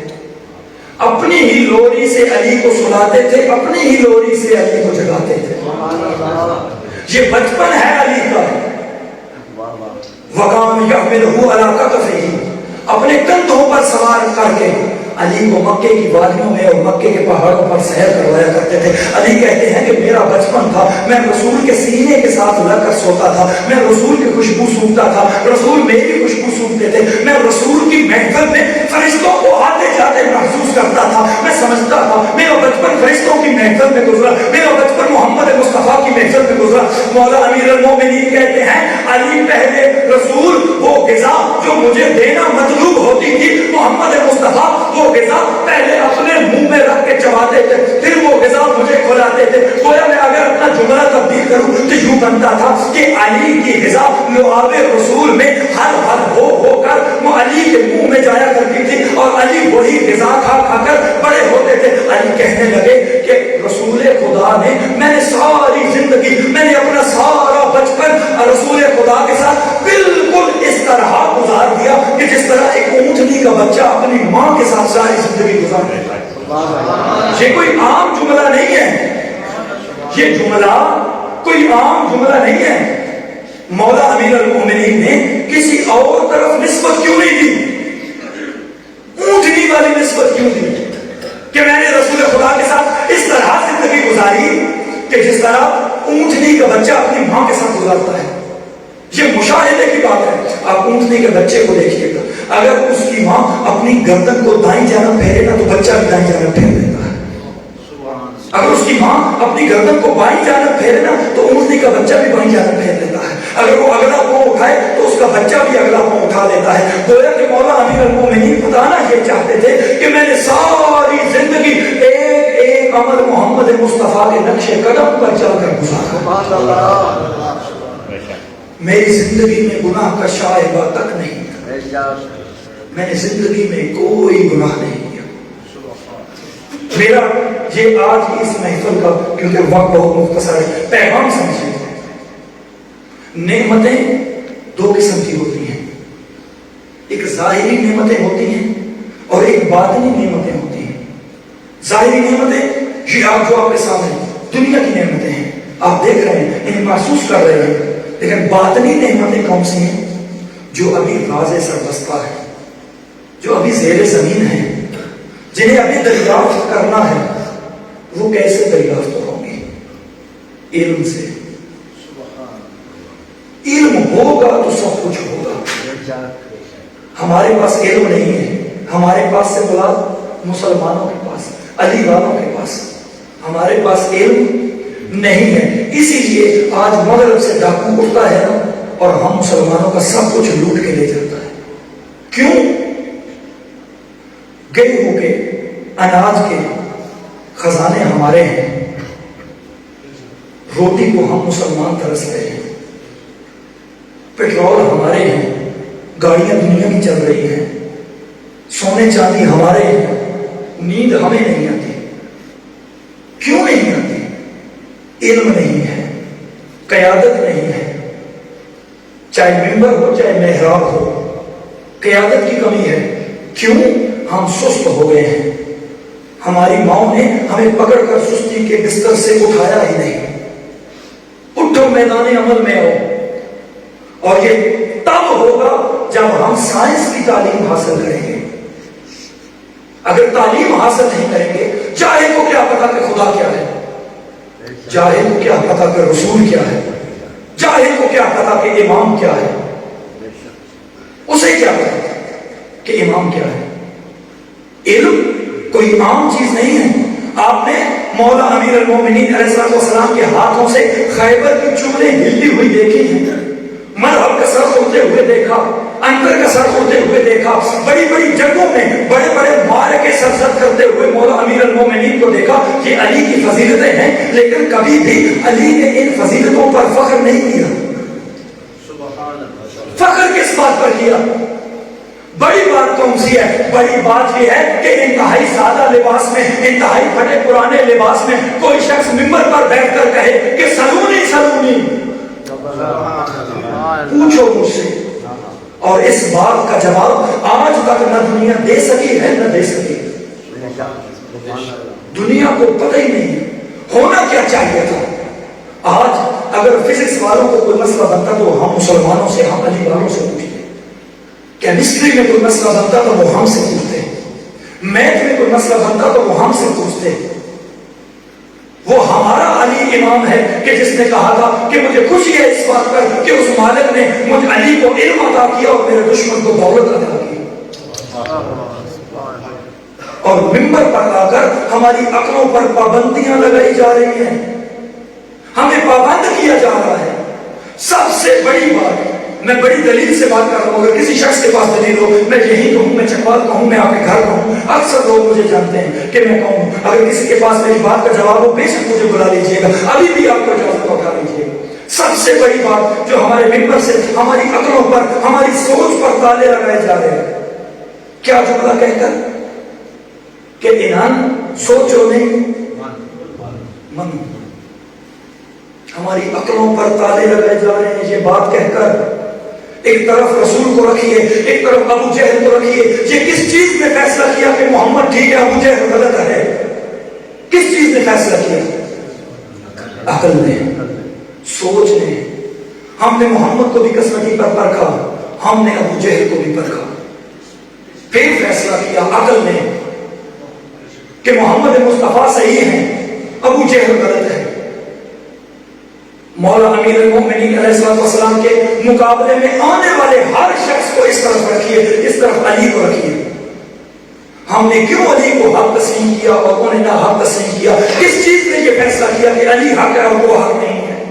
اپنی ہی لوری سے علی کو سلاتے تھے، اپنی ہی لوری سے علی کو جگاتے تھے۔ یہ بچپن ہے علی کا۔ وَقَامَ يَحْمِلُهُ عَلَىٰ كَتَفِهِ، اپنے کندھوں پر سوار کر کے علی کو مکے کی وادیوں میں اور مکے کے پہاڑوں پر سیر کروایا کرتے تھے۔ علی کہتے ہیں کہ میرا بچپن تھا، میں رسول کے سینے کے ساتھ لگ کر سوتا تھا، میں رسول کی خوشبو سونگتا تھا، رسول میری خوشبو سونگتے تھے، میں رسول کی محفل میں فرشتوں کو آتے جاتے محسوس کرتا تھا، میں سمجھتا تھا میرا بچپن فرشتوں کی محفل میں گزرا، میرا بچپن محمد مصطفیٰ کی محفل میں گزرا۔ مولا امیر المومنین کہتے ہیں علی پہلے رسول وہ غذا جو مجھے دینا مطلوب ہوتی تھی، محمد مصطفیٰ وہ غذا پہلے اپنے منہ میں رکھ کے چباتے تھے، پھر وہ غذا مجھے کھلاتے تھے۔ گویا میں اگر اپنا جملہ تبدیل کروں تو یوں بنتا تھا کہ علی کی غذا لعاب رسول میں ہر ہو کر وہ علی کے منہ میں جایا کرتی تھی اور علی وہی غذا کھا کھا کر بڑے ہوتے تھے۔ علی کہنے لگے کہ رسول خدا نے، میں نے ساری زندگی، میں نے اپنا سارا بچپن رسول خدا کے ساتھ بالکل اس طرح گزار دیا کہ جس طرح ایک اونٹنی کا بچہ اپنی ماں کے ساتھ ساری زندگی گزار دیتا ہے۔ یہ کوئی عام جملہ نہیں ہے، یہ جملہ کوئی عام جملہ نہیں ہے۔ مولا امیر المومنین نے کسی اور طرف نسبت کیوں نہیں دی؟ اونٹنی والی نسبت کیوں دی کہ میں نے رسول خدا کے ساتھ اس طرح زندگی گزاری کہ جس طرح اونٹنی کا بچہ اپنی ماں کے ساتھ گزارتا ہے۔ یہ مشاہدے کی بات ہے۔ آپ اونٹنی کے بچے کو دیکھیے گا، اگر اس کی ماں اپنی گردن کو دائیں جانب پھیرے گا تو بچہ بھی دائیں جانب پھیر دیتا ہے، اگر اس کی ماں اپنی گردن کو بائیں جانب پھیرے نا تو اونٹنی کا بچہ بھی بائیں جانب پھیر دیتا ہے، اگر وہ اگلا پاؤں اٹھائے تو اس کا بچہ بھی اگلا پاؤں اٹھا لیتا ہے۔ گویا کہ مولا امیر المومنین بتانا یہ چاہتے تھے کہ میں نے ساری زندگی ایک ایک عمل محمد مصطفیٰ کے نقش قدم پر چل کر گزارا۔ میری زندگی میں گناہ کا شائبہ تک نہیں تھا، میں نے زندگی میں کوئی گناہ نہیں کیا۔ میرا یہ آج کی اس محفل کا، کیونکہ وقت بہت مختصر ہے، پیغام سمجھیے، نعمتیں دو قسم کی ہوتی ہیں، ایک ظاہری نعمتیں ہوتی ہیں اور ایک باطنی نعمتیں ہوتی ہیں۔ ظاہری نعمتیں یہ آپ جو آپ کے سامنے دنیا کی نعمتیں ہیں، آپ دیکھ رہے ہیں، انہیں محسوس کر رہے ہیں، لیکن باطنی نعمتیں کون سی ہیں؟ جو ابھی راز سربستہ ہے، جو ابھی زیر زمین ہے، جنہیں ابھی دریافت کرنا ہے۔ وہ کیسے دریافت ہوں گی؟ علم سے۔ علم ہوگا تو سب کچھ ہوگا۔ ہمارے پاس علم نہیں ہے، ہمارے پاس سے مراد مسلمانوں کے پاس، علی والوں کے پاس، ہمارے پاس علم نہیں ہے۔ اسی لیے آج مغرب سے ڈاکو اٹھتا ہے نا، اور ہم مسلمانوں کا سب کچھ لوٹ کے لے جاتا ہے۔ کیوں؟ گیہوں کے، اناج کے خزانے ہمارے ہیں، روٹی کو ہم مسلمان ترس رہے ہیں، پیٹرول ہمارے ہیں، گاڑیاں دنیا کی چل رہی ہیں، سونے چاندی ہمارے ہیں، نیند ہمیں نہیں آتی۔ کیوں نہیں آتی؟ علم نہیں ہے، قیادت نہیں ہے، چاہے ممبر ہو چاہے محراب ہو، قیادت کی کمی ہے۔ کیوں؟ ہم سست ہو گئے ہیں، ہماری ماؤں نے ہمیں پکڑ کر سستی کے بستر سے اٹھایا ہی نہیں۔ اٹھو میدان عمل میں آؤ، اور یہ تب ہوگا جب ہم سائنس کی تعلیم حاصل کریں گے۔ اگر تعلیم حاصل نہیں کریں گے، جاہل کو کیا پتا کہ خدا کیا ہے، جاہل کو کیا پتا کہ رسول کیا ہے، جاہل کو کیا پتا کہ امام کیا ہے، اسے کیا پتا کہ امام کیا ہے۔ علم کوئی عام چیز نہیں ہے۔ آپ نے مولا امیر المومنین علیہ السلام کے ہاتھوں سے خیبر کی چولیں ہلتی ہوئی دیکھی ہیں، مرحب کا سر اڑتے ہوئے دیکھا، اندر کا سر اڑتے ہوئے دیکھا، بڑی بڑی جنگوں میں بڑے بڑے مارکے سرزد کرتے ہوئے مولا امیر المومنین کو دیکھا۔ یہ علی کی فضیلتیں ہیں، لیکن کبھی بھی علی نے ان فضیلتوں پر فخر نہیں کیا۔ فخر کس بات پر کیا؟ بڑی بات کون سی ہے؟ بڑی بات یہ ہے کہ انتہائی سادہ لباس میں، انتہائی پھٹے پرانے لباس میں کوئی شخص ممبر پر بیٹھ کر کہے کہ سلونی سلونی، پوچھو مجھ سے۔ اور اس بات کا جواب آج تک نہ دنیا دے سکی ہے نہ دے سکی۔ دنیا کو پتہ ہی نہیں ہونا کیا چاہیے تھا۔ آج اگر فزکس والوں کو کوئی مسئلہ بنتا تو ہم مسلمانوں سے، ہم علی والوں سے پوچھتے، کیمسٹری میں کوئی مسئلہ بنتا تو وہ ہم سے پوچھتے، میتھ میں کوئی مسئلہ بنتا تو وہ ہم سے پوچھتے۔ وہ ہمارا علی امام ہے کہ جس نے کہا تھا کہ مجھے خوشی ہے اس بات پر کہ اس مالک نے مجھ علی کو علم عطا کیا اور میرے دشمن کو دولت عطا کی۔ اور ممبر پر آ کر ہماری عقلوں پر پابندیاں لگائی جا رہی ہیں، ہمیں پابند کیا جا رہا ہے۔ سب سے بڑی بات، میں بڑی دلیل سے بات کر رہا ہوں، اگر کسی شخص کے پاس دلیل ہو، میں یہی کہوں، میں چکوال کہوں، میں آپ کے گھر کہوں، اکثر لوگ مجھے جانتے ہیں کہ میں کہوں۔ اگر کسی کے پاس میری بات کا جواب ہو، بے شک مجھے بلا لیجیے گا، ابھی بھی آپ کو اجازت اٹھا لیجیے گا۔ سب سے بڑی بات جو ہمارے ممبر سے ہماری عقلوں پر، ہماری سوچ پر تالے لگائے جا رہے ہیں، کیا جملہ کہہ کر کہ انان سوچو نہیں من، ہماری عقلوں پر تالے لگائے جا رہے ہیں۔ یہ بات کہہ کر ایک طرف رسول کو رکھیے، ایک طرف ابو جہل کو رکھیے۔ یہ کس چیز نے فیصلہ کیا کہ محمد ٹھیک ہے ابو جہل غلط ہے؟ کس چیز نے فیصلہ کیا؟ عقل نے، سوچ نے۔ ہم نے محمد کو بھی قسمتی پر پرکھا، ہم نے ابو جہل کو بھی پرکھا، پھر فیصلہ کیا عقل نے کہ محمد مصطفیٰ صحیح ہیں، ابو جہل غلط ہے۔ مولا امیر المومنین علیہ السلام کے مقابلے میں آنے والے ہر شخص کو اس طرف رکھیے، اس طرف علی کو رکھیے۔ ہم نے کیوں علی کو حق تسلیم کیا اور انہوں نے نہ حق تسلیم کیا؟ کس چیز نے یہ فیصلہ کیا کہ علی حق ہے اور وہ حق نہیں ہے؟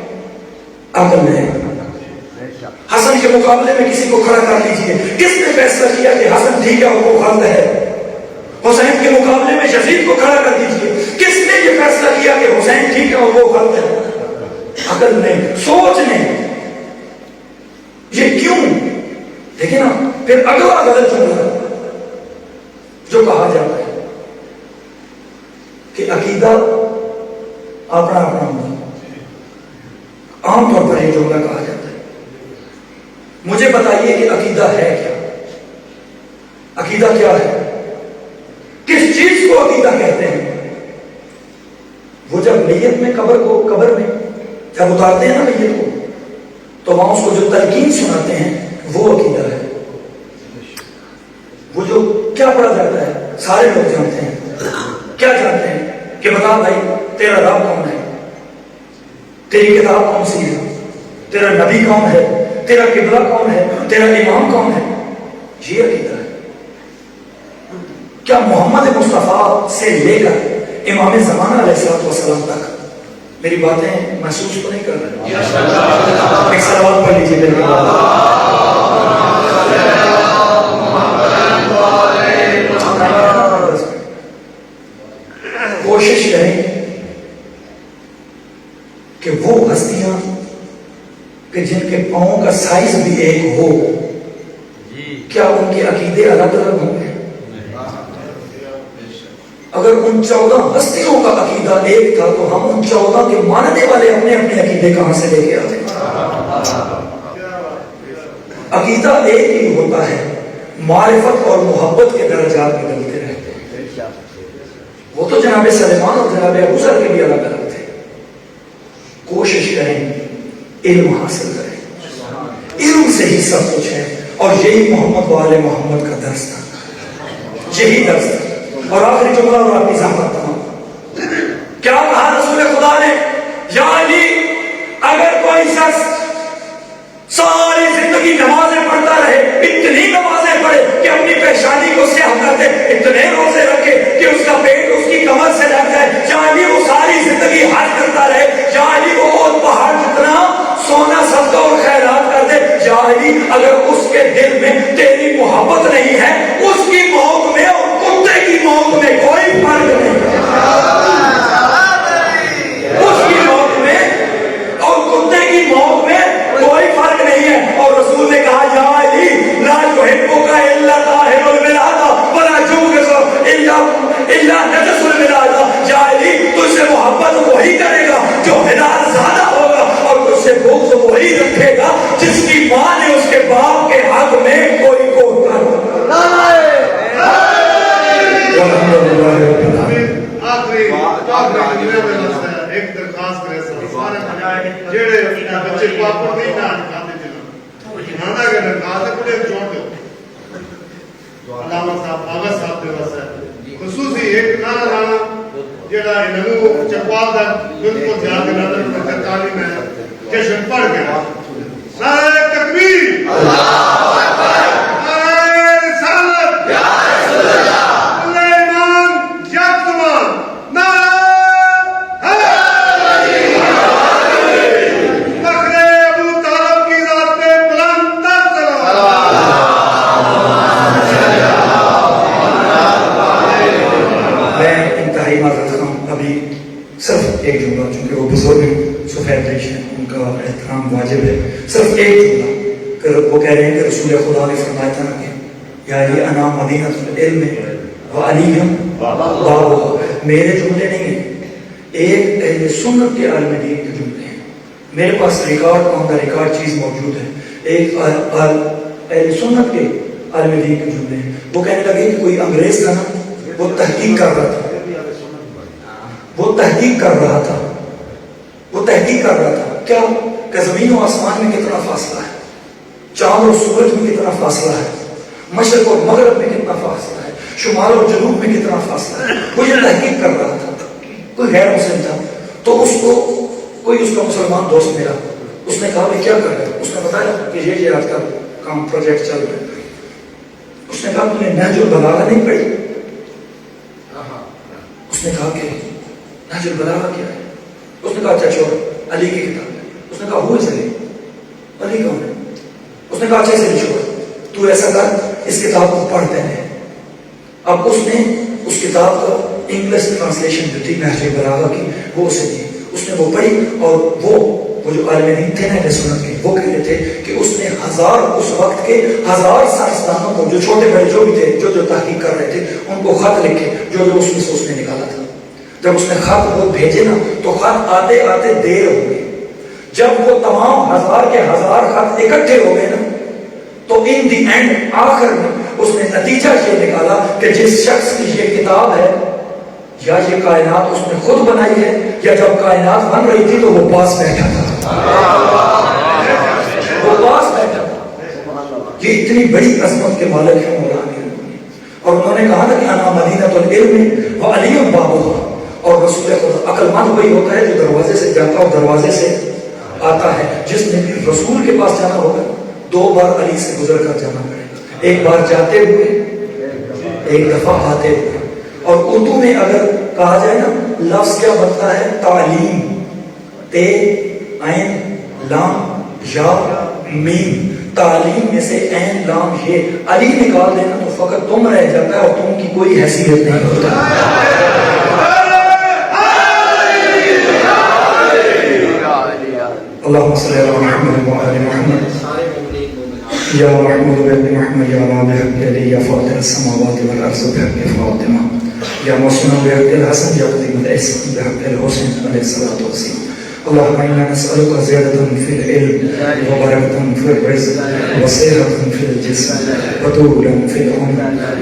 عقل نے۔ حسن کے مقابلے میں کسی کو کھڑا کر لیجیے، کس نے فیصلہ کیا کہ حسن ٹھیک ہے اور وہ غلط ہے؟ حسین کے مقابلے میں یزید کو کھڑا کر دیجیے، کس نے یہ فیصلہ کیا کہ حسین ٹھیک ہے اور وہ غلط ہے؟ عقل نے، سوچ نے۔ یہ کیوں؟ دیکھیں نا پھر اگلا غلط جملہ جو کہا جاتا ہے کہ عقیدہ اپنا اپنا ہوتا، عام طور پر یہ جملہ کہا جاتا ہے. مجھے بتائیے کہ عقیدہ ہے کیا؟ عقیدہ کیا ہے؟ کس چیز کو عقیدہ کہتے ہیں؟ وہ جب میت میں قبر میں جب اتارتے ہیں نا میت کو، تو وہاں اس کو جو تلقین سناتے ہیں وہ عقیدہ ہے. وہ جو کیا پڑھا جاتا ہے سارے لوگ جانتے ہیں. کیا جانتے ہیں کہ بتا بھائی تیرا رب کون ہے، تیری کتاب کون سی ہے، تیرا نبی کون ہے، تیرا قبلہ کون ہے، تیرا امام کون ہے. یہ عقیدہ ہے. کیا محمد مصطفیٰ سے لے کر امام زمانہ علیہ السلام تک میری باتیں محسوس تو نہیں کر رہے؟ ایک سوال پڑھ لیجیے میرے کوشش کریں کہ وہ ہستیاں کہ جن کے پاؤں کا سائز بھی ایک ہو، کیا ان کے عقیدے الگ الگ ہوں گے؟ اگر ان 14 ہستیوں کا عقیدہ ایک تھا تو ہم ان 14 کے ماننے والے اپنے اپنے عقیدے کہاں سے لے کے آتے ہیں؟ عقیدہ ایک ہی ہوتا ہے، معرفت اور محبت کے درجات بدلتے رہتے ہیں. وہ تو جناب سلیمان اور جناب ابو ذر کے بھی الگ الگ تھے. کوشش کریں علم حاصل کریں، علم سے ہی سب کچھ ہے. اور یہی محمد والے محمد کا درس تھا، یہی درس تھا. اور آخری جملہ اور آپ کی زحمت تمام. کیا کہا رسول خدا نے؟ یا علی اگر کوئی شخص ساری زندگی نمازیں پڑھتا رہے، اتنی نمازیں پڑھے کہ اپنی پیشانی کو سیاہ کر دے، اتنے روزے رکھے کہ اس کا پیٹ اس کی کمر سے لگ جائے، یعنی وہ ساری زندگی حج کرتا رہے، یعنی وہ اور پہاڑ جتنا سونا صدقہ اور خیرات کر دے، یعنی اگر اس کے دل میں تیری محبت نہیں ہے، اس کی موت میں اور کتے کی موت میں کوئی فرق نہیں. اس کی موت میں اور کتے کی موت میں کوئی فرق نہیں ہے. اور رسول نے کہا یا علی لا يحبك الا طاهر الولادہ ولا يبغضك الا نجس الولادہ. یا علی تجھ سے محبت وہی کرے گا جو حلال زادہ ہوگا، اور تجھ سے بغض وہی رکھے گا جس کی ماں نے اس کے باپ کے حق میں کوئی کوتا ایک درخواست کرے جڑے بچے پاپڑ نہیں نہ کھاتے تھے نانا کے درخواست ہے پورے جوڑ دو علامہ صاحب آغا صاحب دے واسطے خصوصی ایک نانا رانا جڑا انہوں چپال دا دل کو دھیان کے نظر تعلیم ہے جشن پڑھ کے نعرہ تکبیر اللہ اکبر نعرہ رسالت یا رسول اللہ صرف ایک جملہ، چونکہ وہ بزرگ سفید ریش ہیں ان کا احترام واجب ہے. صرف ایک جملہ کہ وہ کہہ رہے ہیں کہ رسول خدا نے فرمایا تھا کہ یا علی انا مدینہ العلم و علی بابا. میرے جملے نہیں ہیں، ایک اہل سنت کے عالم دین کے جملے ہیں. میرے پاس ریکارڈ آن دا ریکارڈ چیز موجود ہے. ایک اہل سنت کے عالم دین کے جملے ہیں. وہ کہنے لگے کہ کوئی انگریز تھا نا، وہ تحقیق کر رہا تھا، وہ تحقیق کر رہا تھا، وہ تحقیق کر رہا تھا کیا کہ زمین و آسمان میں کتنا فاصلہ ہے، چاند اور سورج میں کتنا فاصلہ ہے، مشرق اور مغرب میں کتنا فاصلہ ہے، شمال اور جنوب میں کتنا فاصلہ ہے. وہ یہ تحقیق کر رہا تھا. کوئی غیر مسلم تھا تو اس کو کوئی اس کا مسلمان دوست ملا، اس نے کہا کہ کیا کر رہے ہو؟ اس نے بتایا کہ یہ آج کا کام پروجیکٹ چل رہا ہے. اس نے کہا تم نے نہج البلاغہ نہیں پڑھی؟ اس نے کہا کہ نہج البلاغہ کیا ہے؟ اس نے کہا اچھا چھوڑ، علی کی کتاب ہے. اس نے کہا ہو اس علی، علی کون ہے؟ اس نے کہا اچھا اسے چھوڑ، تو ایسا کر اس کتاب کو پڑھتے ہیں. اب اس نے اس کتاب کا انگلش ٹرانسلیشن جو تھی نہج البلاغہ کی وہ اسے دی. اس نے وہ پڑھی اور وہ جو عالم دین تھے نا سنت کے، وہ کہہ رہے تھے کہ اس نے اس وقت کے 1000 سائنسدانوں کو، جو چھوٹے بڑے جو بھی تھے، جو تحقیق کر رہے تھے، ان کو خط لکھے جو اس میں سے اس نے نکالا تھا. جب اس نے خط وہ بھیجے نا تو خط آتے آتے دیر ہو گئی. جب وہ تمام 1000 کے 1000 خط اکٹھے ہو گئے نا تو ان دی اینڈ آخر میں اس نے نتیجہ یہ نکالا کہ جس شخص کی یہ کتاب ہے یا یہ کائنات اس نے خود بنائی ہے، یا جب کائنات بن رہی تھی تو وہ پاس بیٹھا تھا. وہ پاس بیٹھا تھا. یہ اتنی بڑی عظمت کے مالک ہیں مولانا. اور انہوں نے کہا نا کہ انا مدینۃ العلم و علی بابها. اور رسول خدا عقل مند وہی ہوتا ہے جو دروازے سے جاتا اور دروازے سے آتا ہے. جس نے بھی رسول کے پاس جانا ہوگا 2 بار علی سے گزر کر جانا پڑے گا. ایک بار جاتے ہوئے، ایک دفعہ آتے ہوئے. اور اردو میں اگر کہا جائے نا لفظ کیا بنتا ہے؟ تعلیم، تے عین لام یا میم. تعلیم میں سے عین لام یہ علی نکال دینا تو فقط تم رہ جاتا ہے اور تم کی کوئی حیثیت نہیں ہوتا. اللهم صل على محمد وعلى محمد يا محمود بن محمد يا بحق علي يا فاطر السماوات والارض بحق فاطمه يا مسلم بحق الحسن يا قديم الاحسان بحق الحسين عليه الصلاه والسلام. اللهم انا نسالك زياده في العلم وبركه في الرزق وصحه في الجسم وطولا في العمر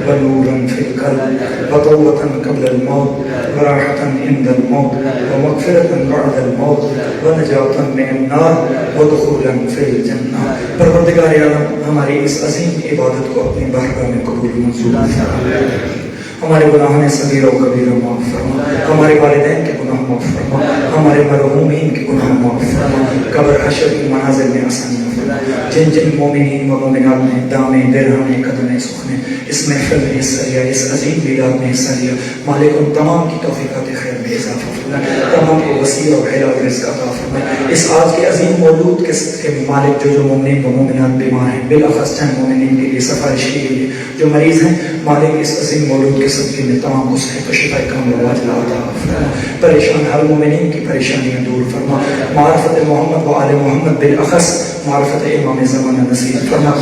ونورا في القلب وتوبه قبل الموت وراحه عند الموت ومغفره بعد الموت ونجاة من النار ودخولا في الجنه. پروردگار عالم ہماری اس عظیم عبادت کو اپنی بارگاہ میں قبول منظور فرما. ہمارے گناہوں صغیر و کبیر معاف فرما. ہمارے والدین کے گناہ معاف فرما. ہمارے مرحومین کے گناہ معاف فرما. قبر حشر کی منازل میں آسانیاں فرما. جن جن مومنین و مومنات نے دامے درہمیں قدمیں سخنے اس محفل میں حصہ لیا، اس عظیم میلاد میں حصہ لیا، مالک ان تمام کی توفیقات خیر میں اضافہ فرما. تمام کو وسیع اور حلال رزق عطا فرما. اس آج کے عظیم مولود کے مالک جو مومنین و مومنات بیمار ہیں، بالاخص چند مومنین کے لیے سفارش کے لیے جو مریض ہیں، مالک اس عظیم مولود کے صدقے میں تمام کو صحت و شفا کاملہ عطا فرما. پریشان ہر مومنین کی پریشانیاں دور فرما. معرفت محمد و آل محمد بالاخص معرفت امام زمانہ نصیب فرما.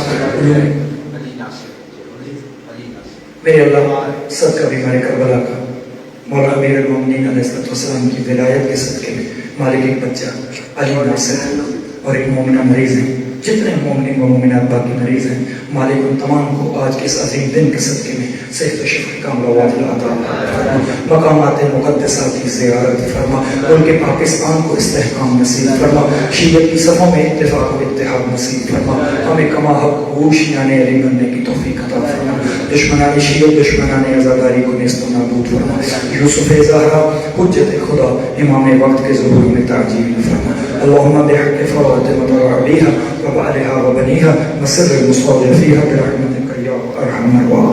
میرے اللہ صدقہ بیمار کربلا کا مولا امیر المومنین علیہ السلام کی ولایت کے صدقے میں مالک ایک بچہ علی ناصر اور ایک مومنہ مریض ہیں، جتنے مومنین و مومنات باقی مریض ہیں، مالک ان تمام کو آج کے اس عظیم دن کے صدقے میں صحت و شفا کاملہ واجلہ عطا فرما. مقامات مقدسات کی زیارت فرما. ان کے پاکستان کو استحکام نصیب فرما. شیعت کی صفوں میں اتفاق و اتحاد نصیب فرما. ہمیں کما حق گوش یعنی علی بننے کی توفیق عطا فرما. دشمنان شیعت، دشمنان عزاداری کو نیست و نابود فرما. یوسف زہرا حجت خدا امام وقت کے ظہور میں تعجیل فرما. اللهم بحق فاطمة وعليها وبعلها وبنيها وسر المستودع فيها برحمتك يا ارحم الراحمين.